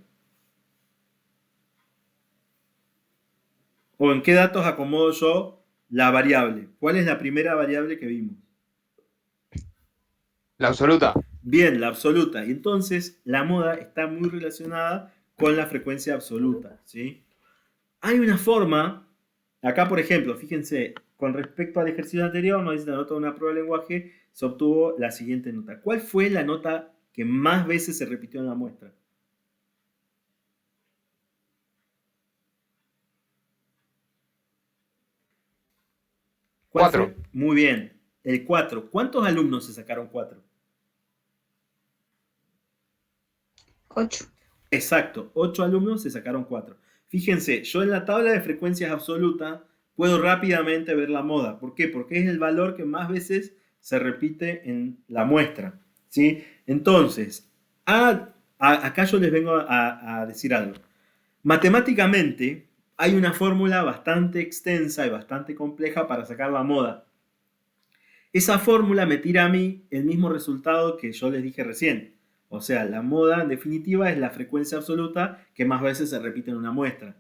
A: ¿O en qué datos acomodo yo la variable? ¿Cuál es la primera variable que vimos?
H: La absoluta.
A: Bien, la absoluta. Y entonces la moda está muy relacionada con la frecuencia absoluta, ¿sí? Hay una forma, acá por ejemplo, fíjense, con respecto al ejercicio anterior, nos dice la nota de una prueba de lenguaje, se obtuvo la siguiente nota. ¿Cuál fue la nota que más veces se repitió en la muestra? ¿Cuál
H: 4.
A: fue? Muy bien, el 4. ¿Cuántos alumnos se sacaron 4?
G: 8.
A: Exacto, 8 alumnos se sacaron 4. Fíjense, yo en la tabla de frecuencias absoluta puedo rápidamente ver la moda. ¿Por qué? Porque es el valor que más veces se repite en la muestra, ¿sí? Entonces, acá yo les vengo a decir algo. Matemáticamente, hay una fórmula bastante extensa y bastante compleja para sacar la moda. Esa fórmula me tira a mí el mismo resultado que yo les dije recién. O sea, la moda en definitiva es la frecuencia absoluta que más veces se repite en una muestra.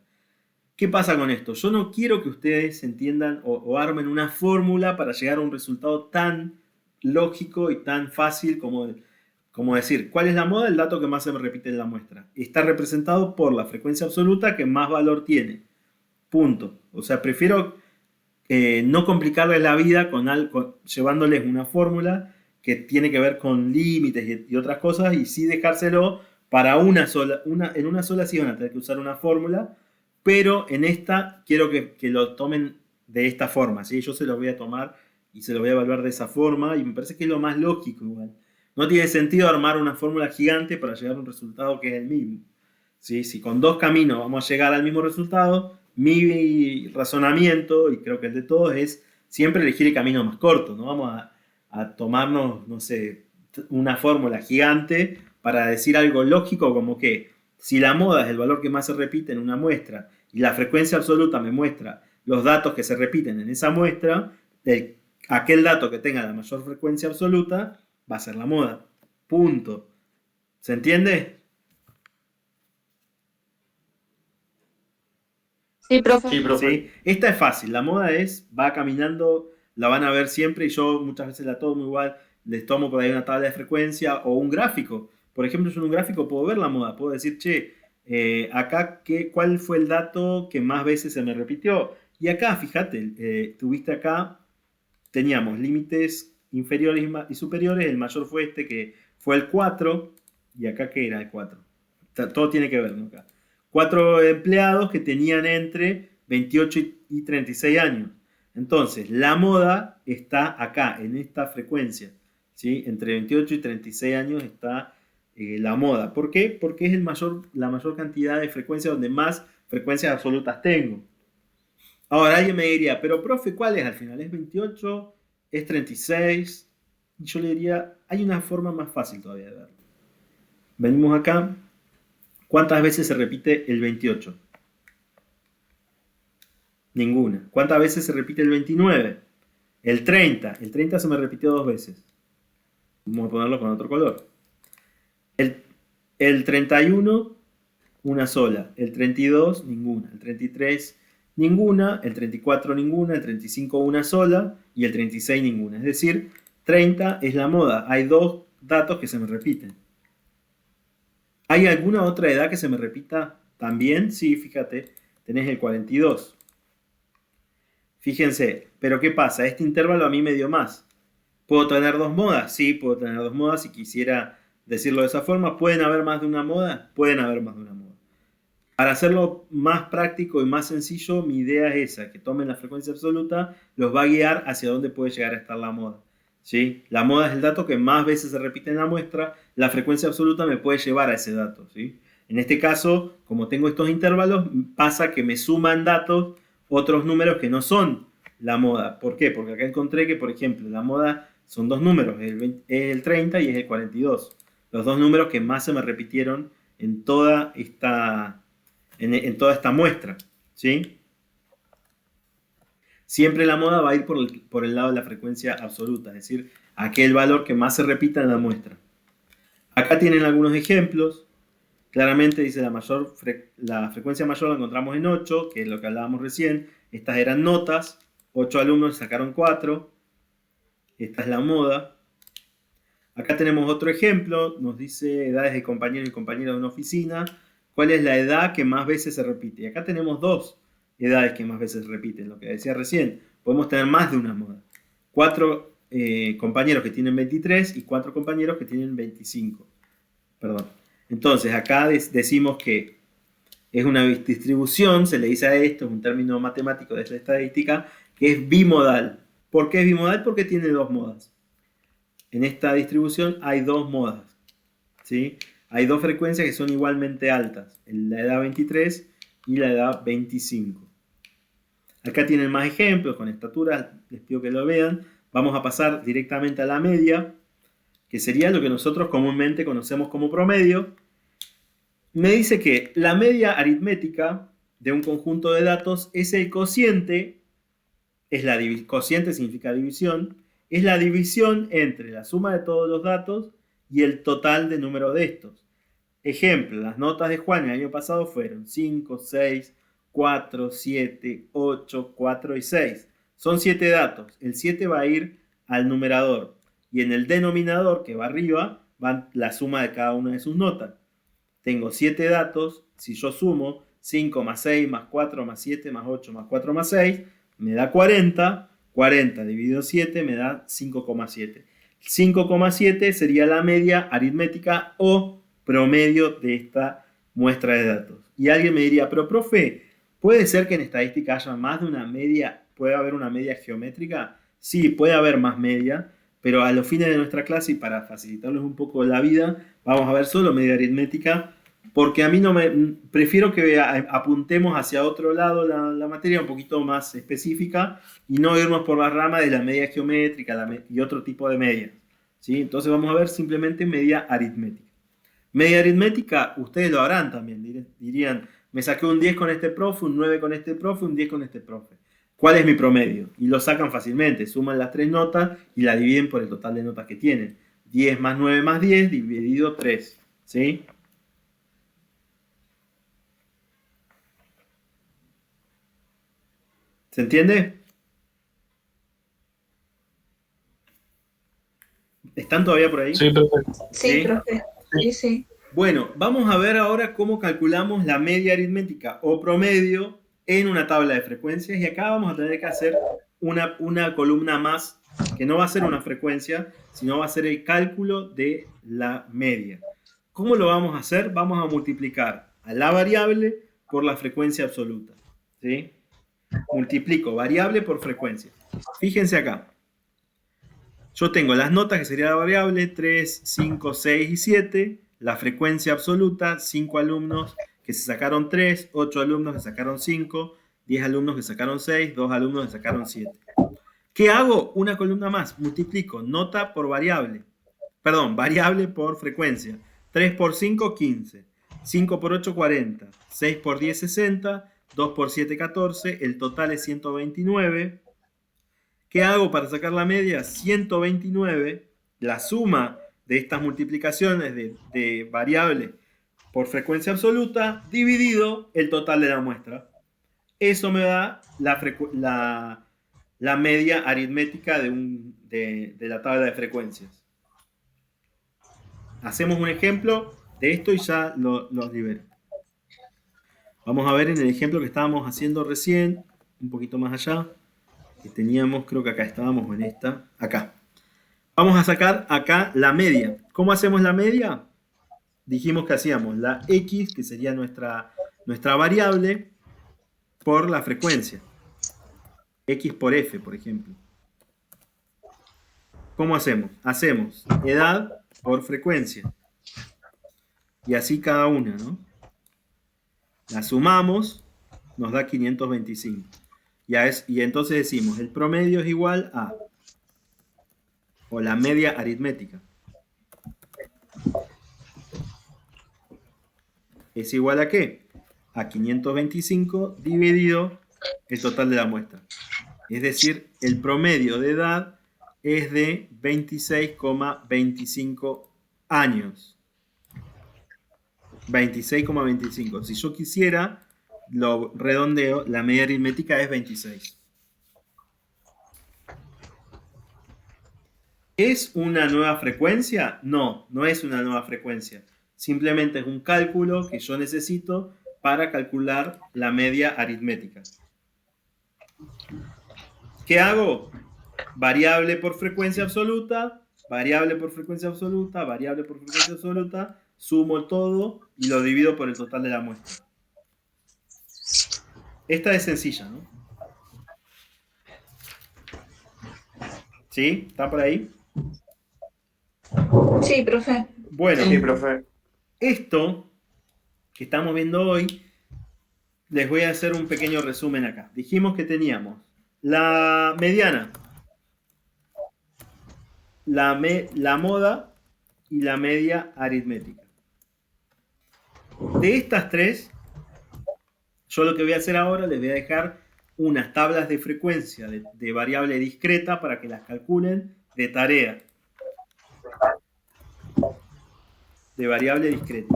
A: ¿Qué pasa con esto? Yo no quiero que ustedes entiendan o armen una fórmula para llegar a un resultado tan lógico y tan fácil como decir, ¿cuál es la moda? El dato que más se repite en la muestra. Está representado por la frecuencia absoluta que más valor tiene. Punto. O sea, prefiero no complicarles la vida llevándoles una fórmula que tiene que ver con límites y otras cosas, y sí dejárselo para en una sola sí van a tener que usar una fórmula, pero en esta quiero que lo tomen de esta forma, ¿sí? Yo se los voy a tomar y se los voy a evaluar de esa forma, y me parece que es lo más lógico igual. No tiene sentido armar una fórmula gigante para llegar a un resultado que es el mismo, ¿sí? Si con dos caminos vamos a llegar al mismo resultado, mi razonamiento, y creo que el de todos, es siempre elegir el camino más corto. No vamos a tomarnos, no sé, una fórmula gigante para decir algo lógico como que si la moda es el valor que más se repite en una muestra y la frecuencia absoluta me muestra los datos que se repiten en esa muestra, aquel dato que tenga la mayor frecuencia absoluta va a ser la moda. Punto. ¿Se entiende?
E: Sí, profe.
C: Sí, profe.
A: ¿Sí? Esta es fácil, la moda va caminando, la van a ver siempre, y yo muchas veces la tomo igual, les tomo por ahí una tabla de frecuencia o un gráfico. Por ejemplo, yo en un gráfico puedo ver la moda, puedo decir, che, acá ¿cuál fue el dato que más veces se me repitió? Y acá, fíjate, tuviste acá, teníamos límites inferiores y superiores, el mayor fue este que fue el 4, y acá ¿qué era el 4? Todo tiene que ver, ¿no? Acá. 4 empleados que tenían entre 28 y 36 años. Entonces, la moda está acá, en esta frecuencia, ¿sí? Entre 28 y 36 años está la moda. ¿Por qué? Porque es la mayor cantidad de frecuencias donde más frecuencias absolutas tengo. Ahora, alguien me diría, pero profe, ¿cuál es al final? ¿Es 28? ¿Es 36? Y yo le diría, hay una forma más fácil todavía de verlo. Venimos acá. ¿Cuántas veces se repite el 28? Ninguna. ¿Cuántas veces se repite el 29? El 30. El 30 se me repitió 2 veces. Vamos a ponerlo con otro color. El 31, una sola. El 32, ninguna. El 33, ninguna. El 34, ninguna. El 35, una sola. Y el 36, ninguna. Es decir, 30 es la moda. Hay 2 datos que se me repiten. ¿Hay alguna otra edad que se me repita también? Sí, fíjate, tenés el 42. Fíjense, pero ¿qué pasa? Este intervalo a mí me dio más. ¿Puedo tener 2 modas? Sí, puedo tener 2 modas. Si quisiera decirlo de esa forma, ¿pueden haber más de una moda? Pueden haber más de una moda. Para hacerlo más práctico y más sencillo, mi idea es esa, que tomen la frecuencia absoluta, los va a guiar hacia dónde puede llegar a estar la moda. ¿Sí? La moda es el dato que más veces se repite en la muestra, la frecuencia absoluta me puede llevar a ese dato, ¿sí? En este caso, como tengo estos intervalos, pasa que me suman datos, otros números que no son la moda. ¿Por qué? Porque acá encontré que, por ejemplo, la moda son 2 números, es el 30 y es el 42. Los 2 números que más se me repitieron en toda esta muestra, ¿sí? Siempre la moda va a ir por el lado de la frecuencia absoluta, es decir, aquel valor que más se repita en la muestra. Acá tienen algunos ejemplos. Claramente dice la frecuencia mayor la encontramos en 8, que es lo que hablábamos recién. Estas eran notas, 8 alumnos sacaron 4. Esta es la moda. Acá tenemos otro ejemplo, nos dice edades de compañeros y compañeras de una oficina. ¿Cuál es la edad que más veces se repite? Y acá tenemos 2 edades que más veces se repiten, lo que decía recién. Podemos tener más de una moda. 4 compañeros que tienen 23 y 4 compañeros que tienen 25. Perdón. Entonces, acá decimos que es una distribución, se le dice a esto, es un término matemático de la estadística, que es bimodal. ¿Por qué es bimodal? Porque tiene 2 modas. En esta distribución hay 2 modas, ¿sí? Hay 2 frecuencias que son igualmente altas, la edad 23 y la edad 25. Acá tienen más ejemplos con estaturas, les pido que lo vean. Vamos a pasar directamente a la media, que sería lo que nosotros comúnmente conocemos como promedio. Me dice que la media aritmética de un conjunto de datos es el cociente, cociente significa división, es la división entre la suma de todos los datos y el total de número de estos. Ejemplo, las notas de Juan el año pasado fueron 5, 6, 4, 7, 8, 4 y 6. Son 7 datos. El 7 va a ir al numerador. Y en el denominador, que va arriba, va la suma de cada una de sus notas. Tengo 7 datos. Si yo sumo 5 más 6 más 4 más 7 más 8 más 4 más 6, me da 40. 40 dividido 7 me da 5,7. 5,7 sería la media aritmética o promedio de esta muestra de datos. Y alguien me diría, pero profe, ¿puede ser que en estadística haya más de una media? ¿Puede haber una media geométrica? Sí, puede haber más media, pero a los fines de nuestra clase y para facilitarles un poco la vida, vamos a ver solo media aritmética, porque a mí prefiero que apuntemos hacia otro lado la materia un poquito más específica y no irnos por la rama de la media geométrica y otro tipo de medias, ¿sí? Entonces vamos a ver simplemente media aritmética. Media aritmética, ustedes lo harán también, dirían, me saqué un 10 con este profe, un 9 con este profe, un 10 con este profe. ¿Cuál es mi promedio? Y lo sacan fácilmente, suman las 3 notas y la dividen por el total de notas que tienen. 10 más 9 más 10 dividido 3, ¿sí? ¿Se entiende? ¿Están todavía por ahí?
F: Sí, perfecto.
G: Sí, profe. Sí.
A: Bueno, vamos a ver ahora cómo calculamos la media aritmética o promedio en una tabla de frecuencias. Y acá vamos a tener que hacer una columna más, que no va a ser una frecuencia, sino va a ser el cálculo de la media. ¿Cómo lo vamos a hacer? Vamos a multiplicar a la variable por la frecuencia absoluta, ¿sí? Multiplico variable por frecuencia. Fíjense acá. Yo tengo las notas, que sería la variable, 3, 5, 6 y 7. La frecuencia absoluta, 5 alumnos que se sacaron 3, 8 alumnos que sacaron 5, 10 alumnos que sacaron 6, 2 alumnos que sacaron 7. ¿Qué hago? Una columna más. Multiplico nota por variable. Perdón, variable por frecuencia. 3 por 5, 15. 5 por 8, 40. 6 por 10, 60. 2 por 7, 14. El total es 129. ¿Qué hago para sacar la media? 129. La suma de estas multiplicaciones de variable por frecuencia absoluta dividido el total de la muestra. Eso me da la media aritmética de la tabla de frecuencias. Hacemos un ejemplo de esto y ya los libero. Vamos a ver en el ejemplo que estábamos haciendo recién, un poquito más allá, que teníamos, creo que acá estábamos en esta, acá. Vamos a sacar acá la media. ¿Cómo hacemos la media? Dijimos que hacíamos la X, que sería nuestra variable, por la frecuencia. X por F, por ejemplo. ¿Cómo hacemos? Hacemos edad por frecuencia. Y así cada una, ¿no? La sumamos, nos da 525. Y entonces decimos, el promedio es igual a, o la media aritmética, es igual a ¿qué? A 525 dividido el total de la muestra. Es decir, el promedio de edad es de 26,25 años. 26,25. Si yo quisiera, lo redondeo, la media aritmética es 26. ¿Es una nueva frecuencia? No, no es una nueva frecuencia. Simplemente es un cálculo que yo necesito para calcular la media aritmética. ¿Qué hago? Variable por frecuencia absoluta, variable por frecuencia absoluta, variable por frecuencia absoluta, sumo todo y lo divido por el total de la muestra. Esta es sencilla, ¿no? ¿Sí? ¿Está por ahí?
G: Sí, profe.
A: Bueno,
F: Sí, profe.
A: esto que estamos viendo hoy les voy a hacer un pequeño resumen acá. Dijimos que teníamos la mediana, la moda y la media aritmética. De estas tres, yo lo que voy a hacer ahora, les voy a dejar unas tablas de frecuencia de variable discreta para que las calculen de tarea. De variable discreta.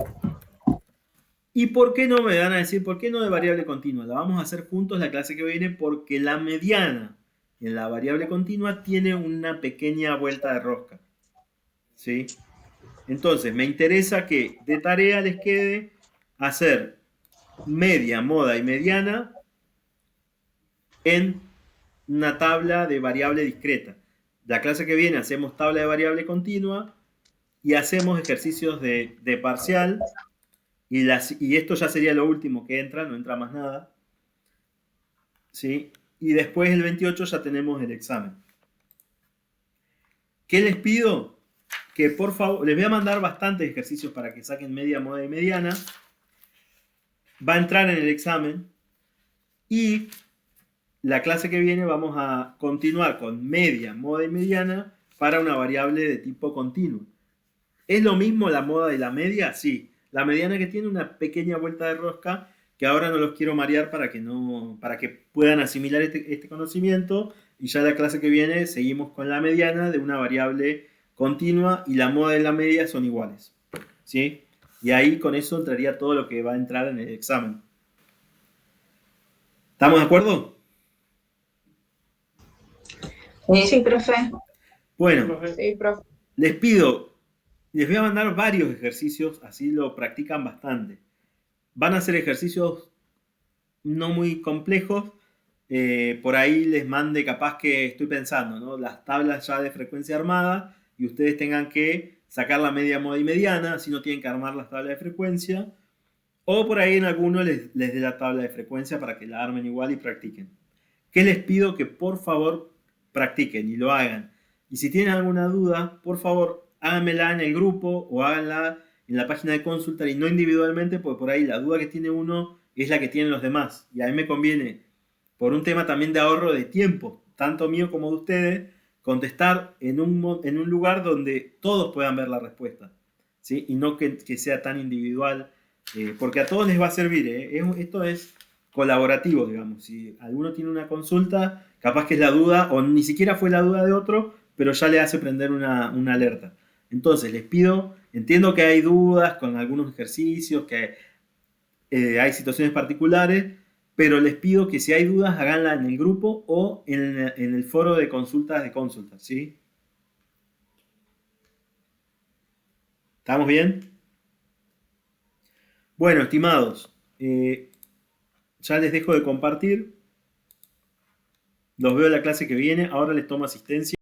A: ¿Y por qué no me van a decir, por qué no de variable continua? La vamos a hacer juntos la clase que viene porque la mediana en la variable continua tiene una pequeña vuelta de rosca. ¿Sí? Entonces, me interesa que de tarea les quede hacer media, moda y mediana en una tabla de variable discreta. La clase que viene hacemos tabla de variable continua y hacemos ejercicios de parcial y esto ya sería lo último que entra, no entra más nada. ¿Sí? Y después el 28 ya tenemos el examen. ¿Qué les pido? Que por favor, les voy a mandar bastantes ejercicios para que saquen media, moda y mediana. Va a entrar en el examen y la clase que viene vamos a continuar con media, moda y mediana para una variable de tipo continuo. ¿Es lo mismo la moda y la media? Sí. La mediana que tiene una pequeña vuelta de rosca que ahora no los quiero marear para que puedan asimilar este conocimiento y ya la clase que viene seguimos con la mediana de una variable continua y la moda y la media son iguales. ¿Sí? Y ahí con eso entraría todo lo que va a entrar en el examen. ¿Estamos de acuerdo?
G: Sí, profe.
A: Bueno,
E: Sí, profe.
A: les pido, les voy a mandar varios ejercicios, así lo practican bastante. Van a ser ejercicios no muy complejos. Por ahí les mande, capaz que estoy pensando, ¿no? Las tablas ya de frecuencia armada y ustedes tengan que sacar la media, moda y mediana, así no tienen que armar las tablas de frecuencia. O por ahí en alguno les dé la tabla de frecuencia para que la armen igual y practiquen. ¿Qué les pido? Que por favor practiquen y lo hagan. Y si tienen alguna duda, por favor háganmela en el grupo o háganla en la página de Consultar y no individualmente, porque por ahí la duda que tiene uno es la que tienen los demás. Y a mí me conviene, por un tema también de ahorro de tiempo, tanto mío como de ustedes, contestar en un lugar donde todos puedan ver la respuesta, ¿sí? Y no que sea tan individual, porque a todos les va a servir. Esto es colaborativo, digamos. Si alguno tiene una consulta, capaz que es la duda, o ni siquiera fue la duda de otro, pero ya le hace prender una alerta. Entonces, les pido, entiendo que hay dudas con algunos ejercicios, que hay situaciones particulares, pero les pido que si hay dudas, háganla en el grupo o en el foro de consultas de Consultas, ¿sí? ¿Estamos bien? Bueno, estimados, ya les dejo de compartir. Los veo en la clase que viene. Ahora les tomo asistencia.